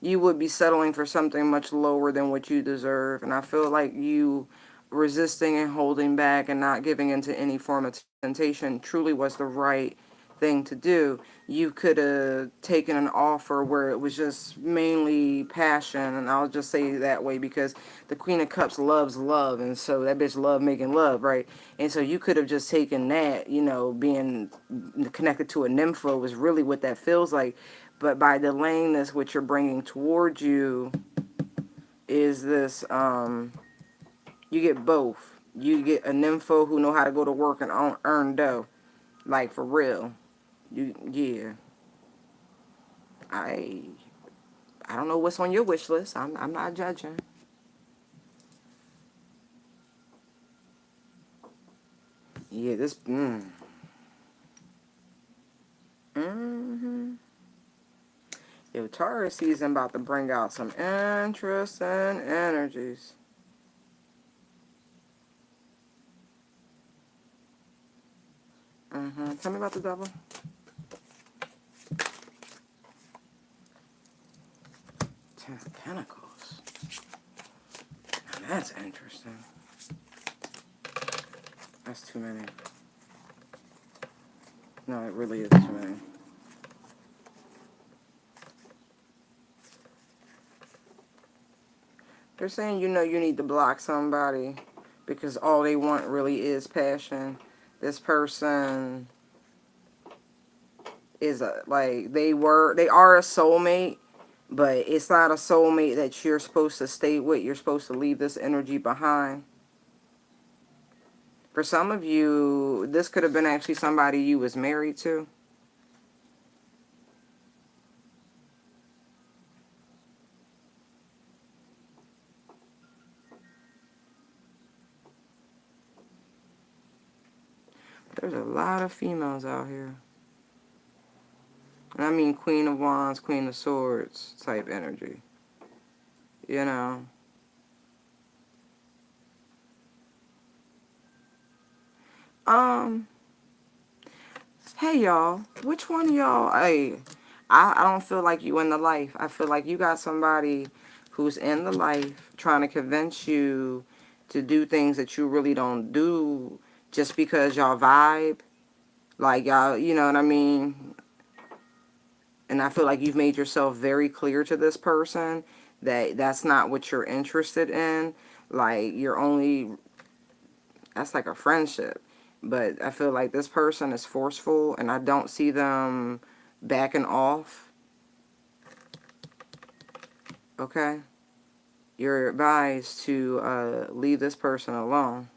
Speaker 1: you would be settling for something much lower than what you deserve. And I feel like you resisting and holding back and not giving into any form of temptation truly was the right thing to do. You could have taken an offer where it was just mainly passion, and I'll just say it that way because the Queen of Cups loves love, and so that bitch love making love, right? And so you could have just taken that, you know, being connected to a nympho was really what that feels like. But by delaying this, what you're bringing towards you is this, you get both. You get a nympho who know how to go to work and earn dough. Like, for real. Yeah. I don't know what's on your wish list. I'm not judging. Yeah, this, mm-hmm. Yo, Taurus season about to bring out some interesting energies. Tell me about the devil. Ten of Pentacles. Now that's interesting. That's too many. No, it really is too many. They're saying, you need to block somebody because all they want really is passion. This person is they are a soulmate, but it's not a soulmate that you're supposed to stay with. You're supposed to leave this energy behind. For some of you, this could have been actually somebody you was married to. There's a lot of females out here. And I mean Queen of Wands, Queen of Swords type energy. You know. Um, hey y'all, which one of y'all, hey, I don't feel like you in the life. I feel like you got somebody who's in the life trying to convince you to do things that you really don't do just because y'all vibe. Like y'all, you know what I mean? And I feel like you've made yourself very clear to this person that that's not what you're interested in. Like you're only, that's like a friendship. But I feel like this person is forceful and I don't see them backing off. Okay? You're advised to leave this person alone.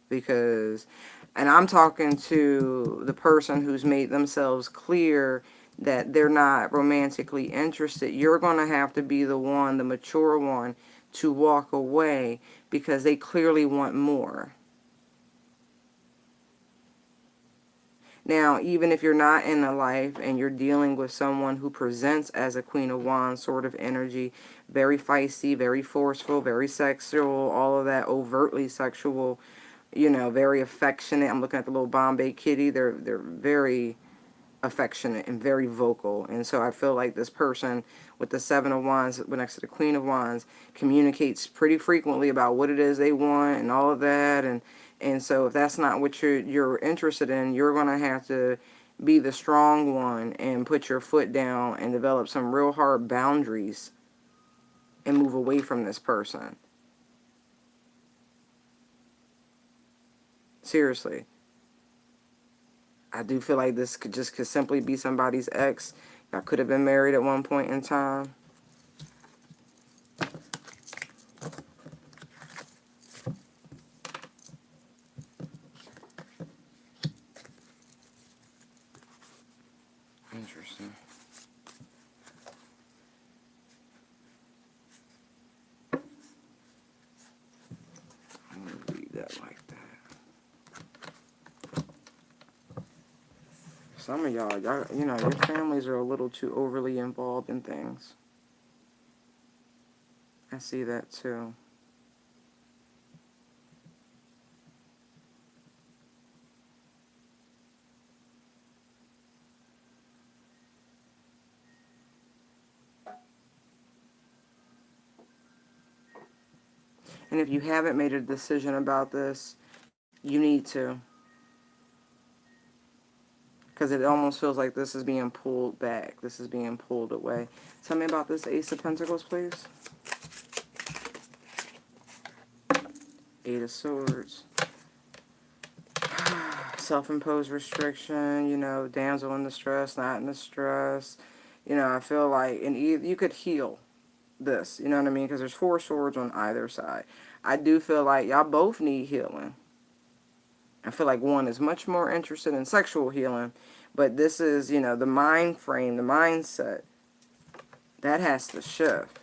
Speaker 1: Because, and I'm talking to the person who's made themselves clear that they're not romantically interested. You're going to have to be the one, the mature one, to walk away because they clearly want more. Now, even if you're not in a life and you're dealing with someone who presents as a Queen of Wands sort of energy, very feisty, very forceful, very sexual, all of that overtly sexual, very affectionate. I'm looking at the little Bombay kitty. They're very affectionate and very vocal. And so I feel like this person with the Seven of Wands next to the Queen of Wands communicates pretty frequently about what it is they want and all of that. And so if that's not what you're interested in, you're going to have to be the strong one and put your foot down and develop some real hard boundaries and move away from this person. Seriously. I do feel like this could simply be somebody's ex. I could have been married at one point in time. Interesting. I'm going to read that like that. Some of y'all, your families are a little too overly involved in things. I see that too. And if you haven't made a decision about this, you need to. Because it almost feels like this is being pulled back. This is being pulled away. Tell me about this Ace of Pentacles, please. Eight of Swords. Self-imposed restriction, damsel in distress, not in distress. I feel like, and you could heal this, you know what I mean? Because there's four swords on either side. I do feel like y'all both need healing. I feel like one is much more interested in sexual healing, but this is, the mind frame, the mindset, that has to shift.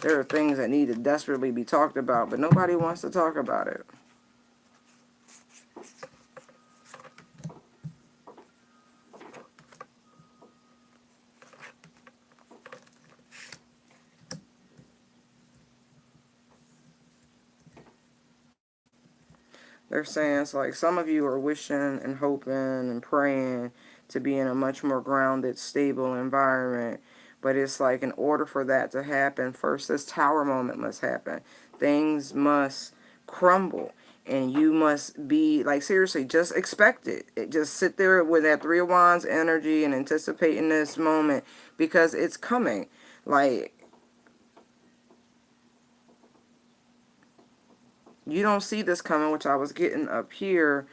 Speaker 1: There are things that need to desperately be talked about, but nobody wants to talk about it. They're saying it's like some of you are wishing and hoping and praying to be in a much more grounded, stable environment. But it's like in order for that to happen, first this tower moment must happen. Things must crumble. And you must be, like, seriously, just expect it. Just sit there with that Three of Wands energy and anticipating this moment because it's coming. Like, you don't see this coming, which I was getting up here.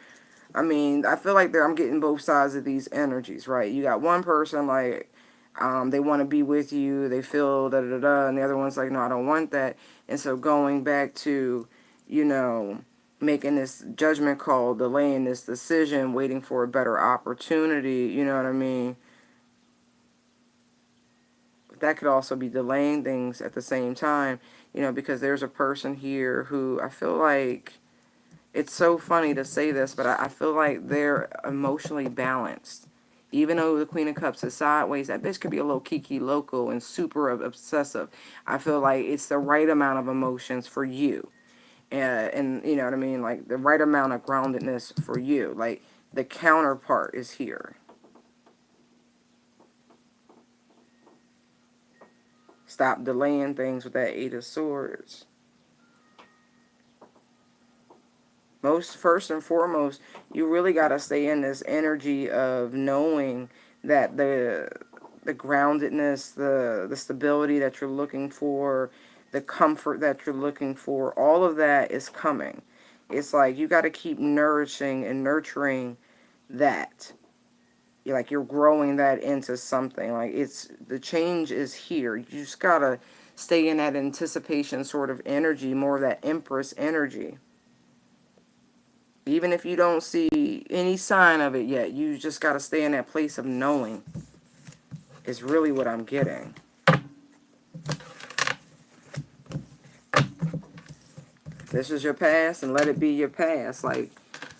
Speaker 1: I mean, I feel like I'm getting both sides of these energies, right? You got one person like, they want to be with you, they feel da da da, and the other one's like, no, I don't want that. And so going back to, you know, making this judgment call, delaying this decision, waiting for a better opportunity, you know what I mean? That could also be delaying things at the same time, you know, because there's a person here who I feel like, it's so funny to say this, but I feel like they're emotionally balanced. Even though the Queen of Cups is sideways, that bitch could be a little kiki loco and super obsessive. I feel like it's the right amount of emotions for you. And you know what I mean? Like the right amount of groundedness for you. Like the counterpart is here. Stop delaying things with that Eight of Swords. First and foremost, you really got to stay in this energy of knowing that the groundedness, the stability that you're looking for, the comfort that you're looking for, all of that is coming. It's like you got to keep nourishing and nurturing that. You're growing that into something. Like the change is here. You just got to stay in that anticipation sort of energy, more of that Empress energy. Even if you don't see any sign of it yet, you just got to stay in that place of knowing is really what I'm getting. This is your past and let it be your past. Like,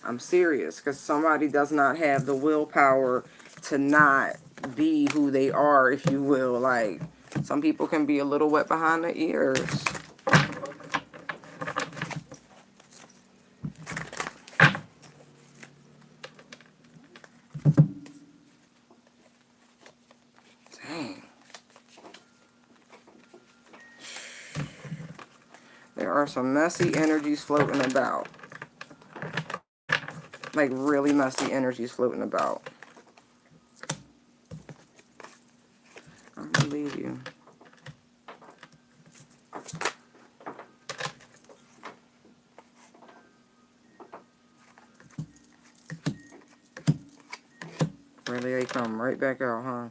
Speaker 1: I'm serious because somebody does not have the willpower to not be who they are, if you will. Like, some people can be a little wet behind the ears. Dang. There are some messy energies floating about. Like, really messy energies floating about. I believe you. Really, they come right back out, huh?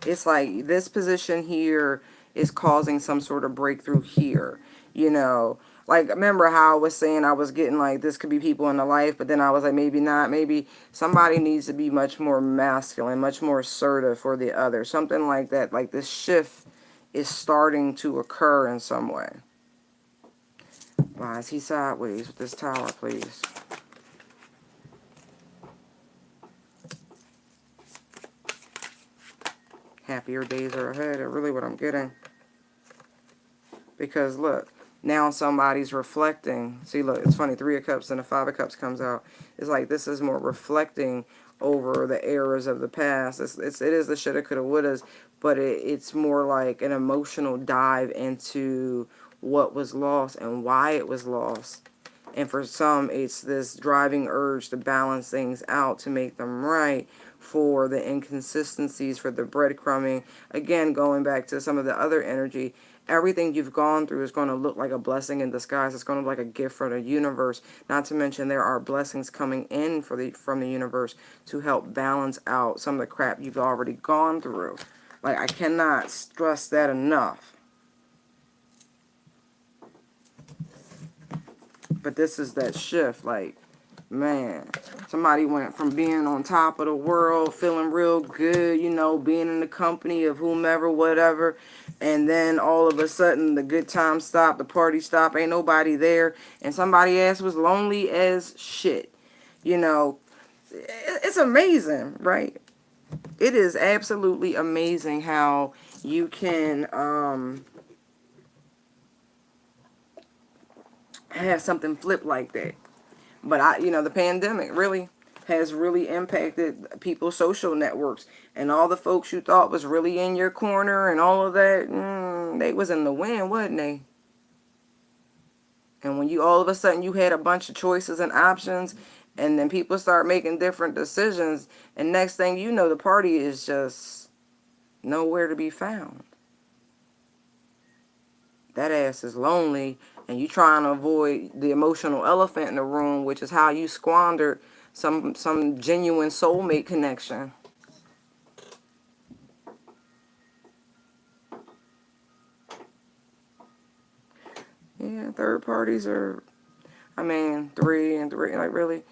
Speaker 1: It's like this position here is causing some sort of breakthrough here. You know, like remember how I was saying I was getting like this could be people in the life, but then I was like maybe not. Maybe somebody needs to be much more masculine, much more assertive for the other. Something like that. Like this shift is starting to occur in some way. Why is he sideways with this tower, please? Happier days are ahead. Are really what I'm getting. Because look, now somebody's reflecting. See, look, it's funny. Three of Cups and the Five of Cups comes out. It's like this is more reflecting over the errors of the past. It is the shoulda, coulda, wouldas, but it's more like an emotional dive into what was lost and why it was lost. And for some, it's this driving urge to balance things out, to make them right, for the inconsistencies, for the breadcrumbing. Again, going back to some of the other energy, everything you've gone through is going to look like a blessing in disguise. It's going to look like a gift from the universe. Not to mention there are blessings coming in from the universe to help balance out some of the crap you've already gone through. Like, I cannot stress that enough. But this is that shift, like, man, somebody went from being on top of the world, feeling real good, you know, being in the company of whomever, whatever, and then all of a sudden the good time stopped, the party stopped, ain't nobody there, and somebody else was lonely as shit. You know, it's amazing, right? It is absolutely amazing how you can have something flip like that. But the pandemic really has really impacted people's social networks, and all the folks you thought was really in your corner and all of that, they was in the wind, wasn't they? And when you all of a sudden you had a bunch of choices and options, and then people start making different decisions, and next thing you know, the party is just nowhere to be found. That ass is lonely, and you trying to avoid the emotional elephant in the room, which is how you squandered some genuine soulmate connection. Yeah, third parties are, I mean, three and three, like really,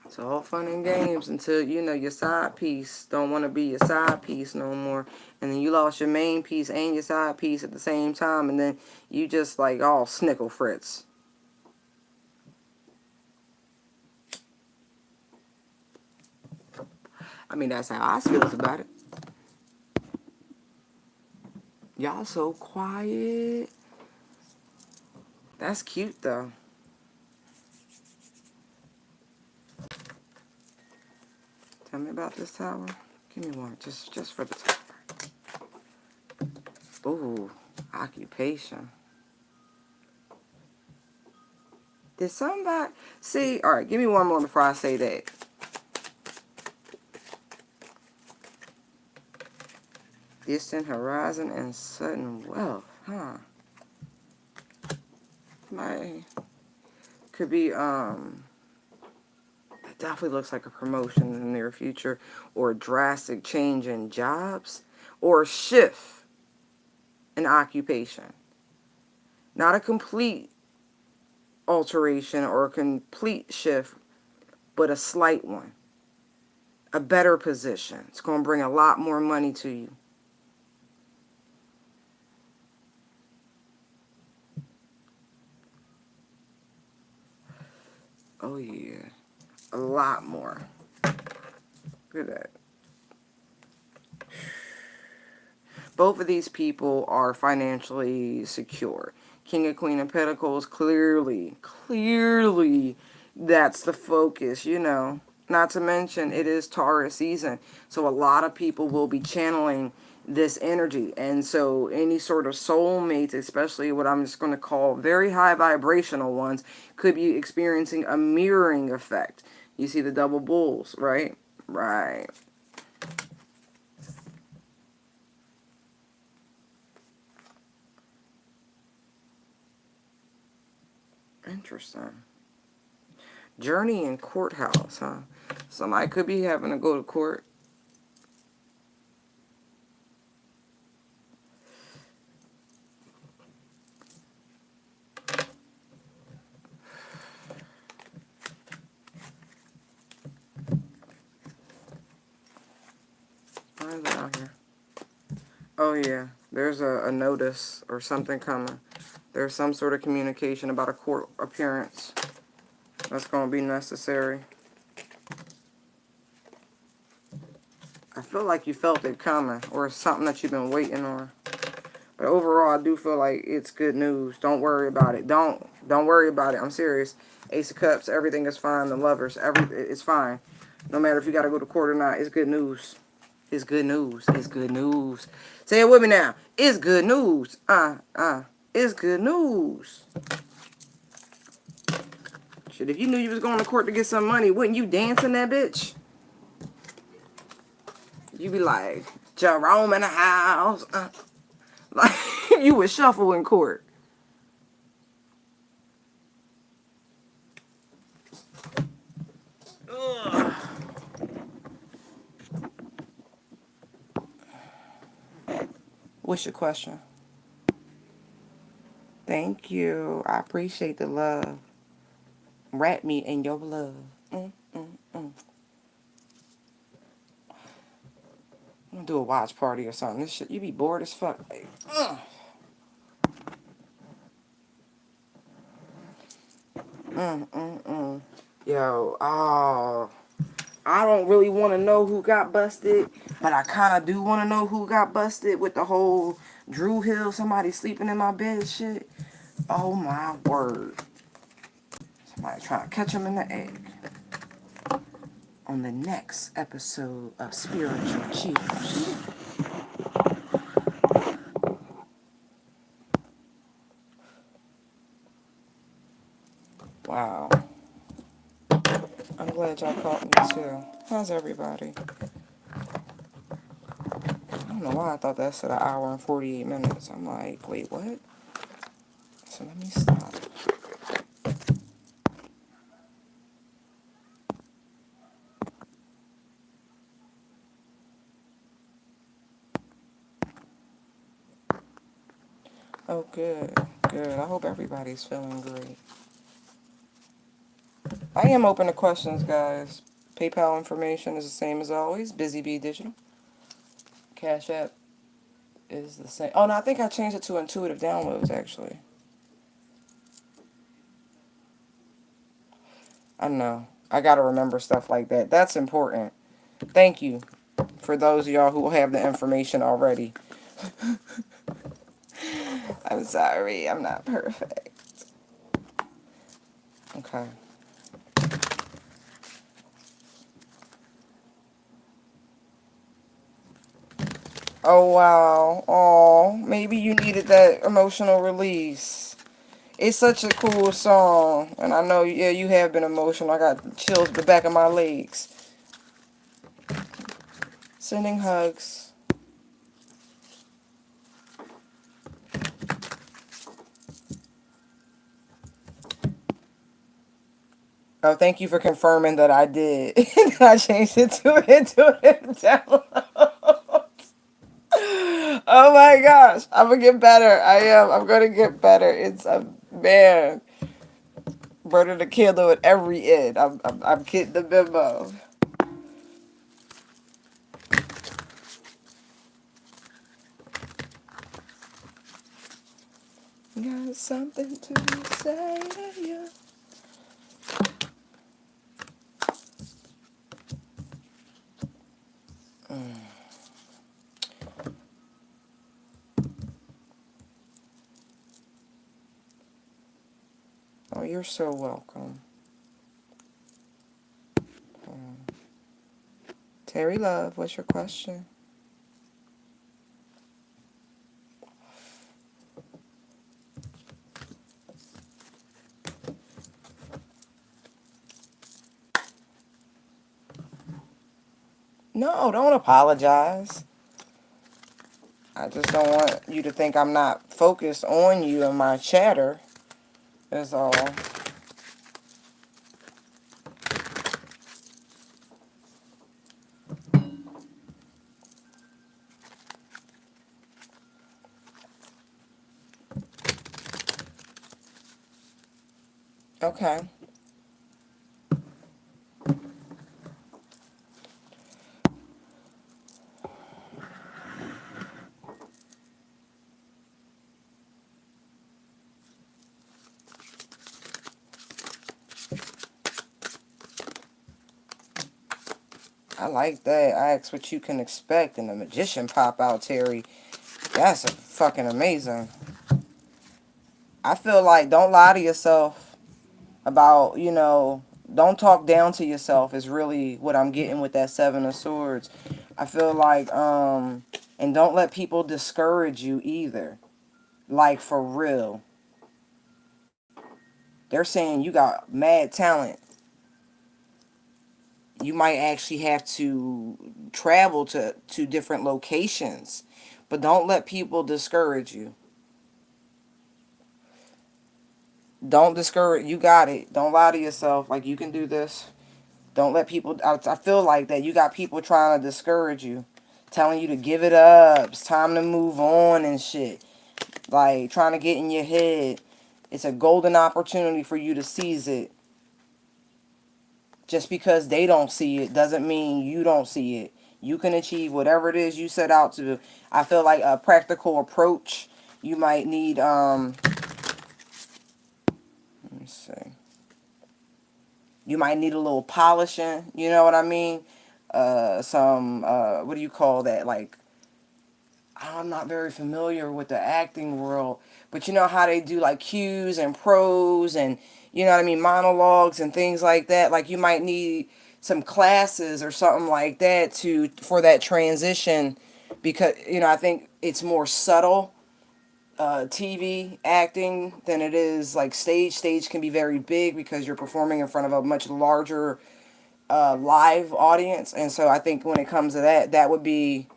Speaker 1: it's all fun and games until your side piece don't want to be your side piece no more, and then you lost your main piece and your side piece at the same time, and then you just like all snickle fritz. I mean, that's how I feel about it. Y'all so quiet. That's cute though. Tell me about this tower. Give me one, just for the tower. Ooh, occupation. Did somebody see? All right, give me one more before I say that. Distant horizon and sudden wealth, huh? My could be it definitely looks like a promotion in the near future, or a drastic change in jobs, or a shift in occupation. Not a complete alteration or a complete shift, but a slight one. A better position. It's going to bring a lot more money to you. Oh yeah, a lot more. Look at that. Both of these people are financially secure. King and Queen of Pentacles, clearly, that's the focus. Not to mention, it is Taurus season. So a lot of people will be channeling this energy. And so any sort of soulmates, especially what I'm just going to call very high vibrational ones, could be experiencing a mirroring effect. You see the double bulls, right? Right. Interesting. Journey in courthouse, huh? Somebody could be having to go to court. Why is it out here? Oh yeah, there's a notice or something coming. There's some sort of communication about a court appearance that's going to be necessary. I feel like you felt it coming, or it's something that you've been waiting on. But overall, I do feel like it's good news. Don't worry about it. Don't worry about it. I'm serious. Ace of Cups, everything is fine. The lovers, it's fine. No matter if you got to go to court or not, it's good news. It's good news. It's good news. Say it with me now. It's good news. It's good news. Shit, if you knew you was going to court to get some money, wouldn't you dance in that bitch? You be like, Jerome in the house. Like, you would shuffle in court. Ugh. What's your question? Thank you. I appreciate the love. Wrap me in your love. Mm, mm, mm. I'm gonna do a watch party or something. This shit, you be bored as fuck. Like, Yo, oh, I don't really want to know who got busted, but I kind of do want to know who got busted with the whole Drew Hill, somebody sleeping in my bed shit. Oh my word. Somebody trying to catch him in the egg. On the next episode of Spiritual Cheers. Wow. I'm glad y'all caught me too. How's everybody? I don't know why I thought that said an hour and 48 minutes. I'm like, wait, what? So let me stop. Oh, good. Good. I hope everybody's feeling great. I am open to questions, guys. PayPal information is the same as always. Busy Bee Digital. Cash App is the same. Oh, no, I think I changed it to Intuitive Downloads, actually. I know. I got to remember stuff like that. That's important. Thank you for those of y'all who have the information already. I'm sorry. I'm not perfect. Okay. Oh, wow. Oh, maybe you needed that emotional release. It's such a cool song. And I know, yeah, you have been emotional. I got chills at the back of my legs. Sending hugs. Oh, thank you for confirming that I did. I changed it to Intuitive Download. Oh my gosh. I'm going to get better. I am. I'm going to get better. It's a man. Burning the candle at every end. I'm getting the memo. Got something to say to you. Oh, you're so welcome. Terry Love, what's your question? No, don't apologize. I just don't want you to think I'm not focused on you and my chatter. That's all. Okay. I like that. I asked what you can expect and the magician pop out, Terry. That's fucking amazing. I feel like don't lie to yourself about, don't talk down to yourself is really what I'm getting with that Seven of Swords. I feel like, and don't let people discourage you either. Like, for real. They're saying you got mad talent. You might actually have to travel to different locations. But don't let people discourage you. Don't discourage. You got it. Don't lie to yourself. Like, you can do this. Don't let people. I feel like that. You got people trying to discourage you. Telling you to give it up. It's time to move on and shit. Like, trying to get in your head. It's a golden opportunity for you to seize it. Just because they don't see it doesn't mean you don't see it. You can achieve whatever it is you set out to. I feel like a practical approach. You might need, let me see. You might need a little polishing, you know what I mean? Some, what do you call that? Like, I'm not very familiar with the acting world, but you know how they do like cues and prose and, you know what I mean, monologues and things like that. Like, you might need some classes or something like that to for that transition, because I think it's more subtle, TV acting, than it is like stage. Stage can be very big because you're performing in front of a much larger live audience, and so I think when it comes to that, that would be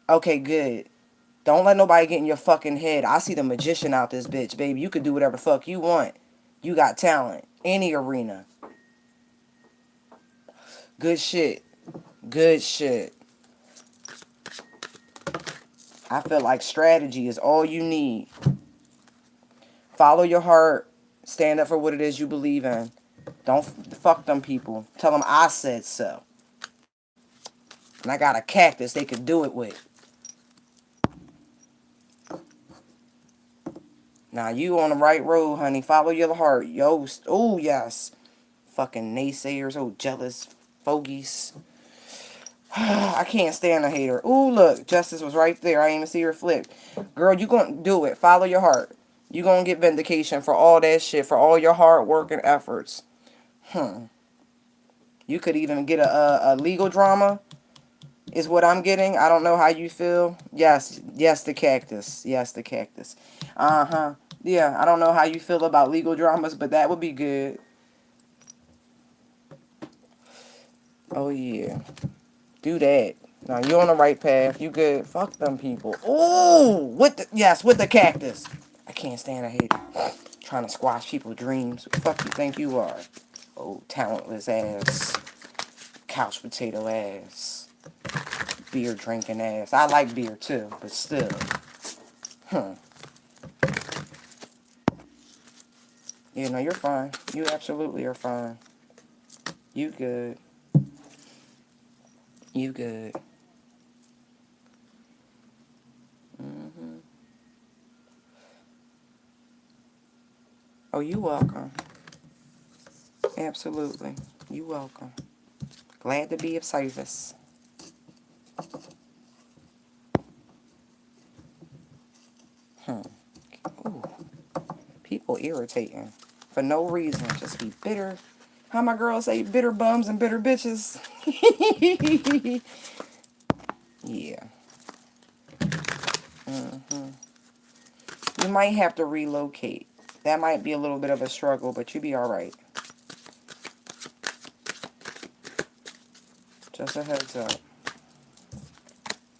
Speaker 1: okay. Good. Don't let nobody get in your fucking head. I see the magician out this bitch, baby. You could do whatever the fuck you want. You got talent. Any arena. Good shit. Good shit. I feel like strategy is all you need. Follow your heart. Stand up for what it is you believe in. Don't fuck them people. Tell them I said so. And I got a cactus they could do it with. Now you on the right road, honey. Follow your heart. Yo, oh yes. Fucking naysayers, oh jealous fogies. I can't stand a hater. Ooh, look, Justice was right there. I didn't even see her flip. Girl, you gonna do it. Follow your heart. You gonna get vindication for all that shit, for all your hard work and efforts. You could even get a legal drama, is what I'm getting. I don't know how you feel. Yes, yes, the cactus. Yes, the cactus. Uh-huh. Yeah, I don't know how you feel about legal dramas, but that would be good. Oh, yeah. Do that. Now you're on the right path. You good. Fuck them people. Ooh, with the cactus. I can't stand a hater. Trying to squash people's dreams. Who the fuck you think you are? Oh, talentless ass. Couch potato ass. Beer drinking ass. I like beer too, but still. Hmm. Yeah, no, you're fine. You absolutely are fine. You good. You good. Hmm. Oh, you welcome. Absolutely. You welcome. Glad to be of service. Hmm. Ooh, people irritating for no reason. Just be bitter. How my girls say, bitter bums and bitter bitches. Yeah. Hmm. You might have to relocate. That might be a little bit of a struggle, but you be all right. Just a heads up.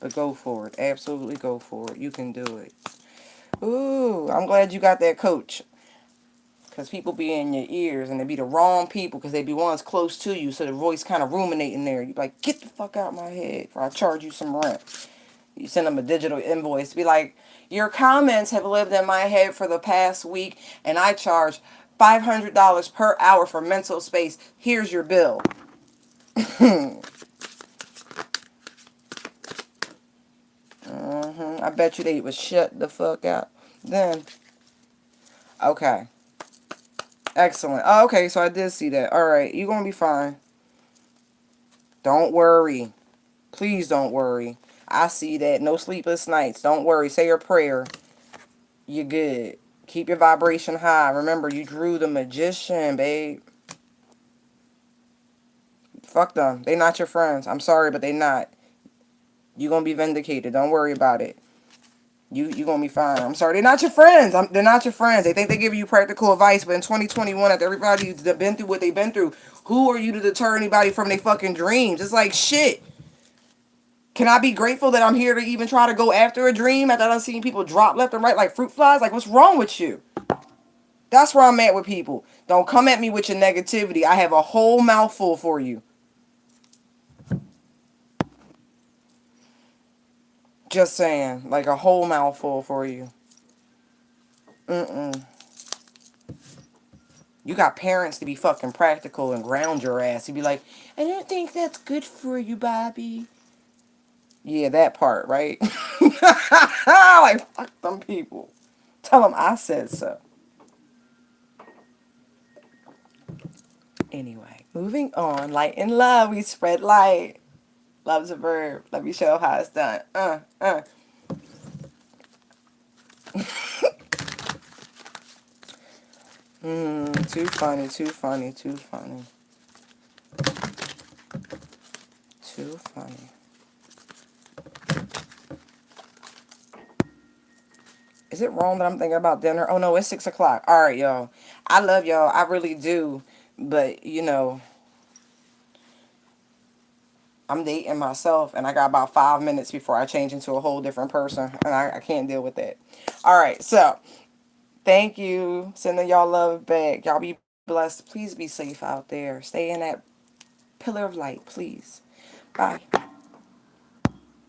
Speaker 1: But go for it. Absolutely go for it. You can do it. Ooh, I'm glad you got that coach. Because people be in your ears, and they be the wrong people because they be ones close to you, so the voice kind of ruminating there. You be like, get the fuck out my head or I charge you some rent. You send them a digital invoice. Be like, your comments have lived in my head for the past week, and I charge $500 per hour for mental space. Here's your bill. I bet you they would shut the fuck out. Then, okay. Excellent. Oh, okay, so I did see that. All right, you're going to be fine. Don't worry. Please don't worry. I see that. No sleepless nights. Don't worry. Say your prayer. You're good. Keep your vibration high. Remember, you drew the magician, babe. Fuck them. They not your friends. I'm sorry, but they not. You gonna be vindicated. Don't worry about it. You gonna be fine. I'm sorry. They're not your friends. They're not your friends. They think they give you practical advice, but in 2021, after everybody's been through what they've been through, who are you to deter anybody from their fucking dreams? It's like shit. Can I be grateful that I'm here to even try to go after a dream after I've seen people drop left and right like fruit flies? Like, what's wrong with you? That's where I'm at with people. Don't come at me with your negativity. I have a whole mouthful for you. Just saying. Like, a whole mouthful for you. Mm-mm. You got parents to be fucking practical and ground your ass. You'd be like, I don't think that's good for you, Bobby. Yeah, that part, right? Like, fuck them people. Tell them I said so. Anyway, moving on. Light and love. We spread light. Love's a verb. Let me show how it's done. Too funny, too funny, too funny. Too funny. Is it wrong that I'm thinking about dinner? Oh no, it's 6 o'clock. All right, y'all. I love y'all. I really do. But, I'm dating myself and I got about 5 minutes before I change into a whole different person. And I can't deal with that. All right, so thank you. Sending y'all love back. Y'all be blessed. Please be safe out there. Stay in that pillar of light, please. Bye.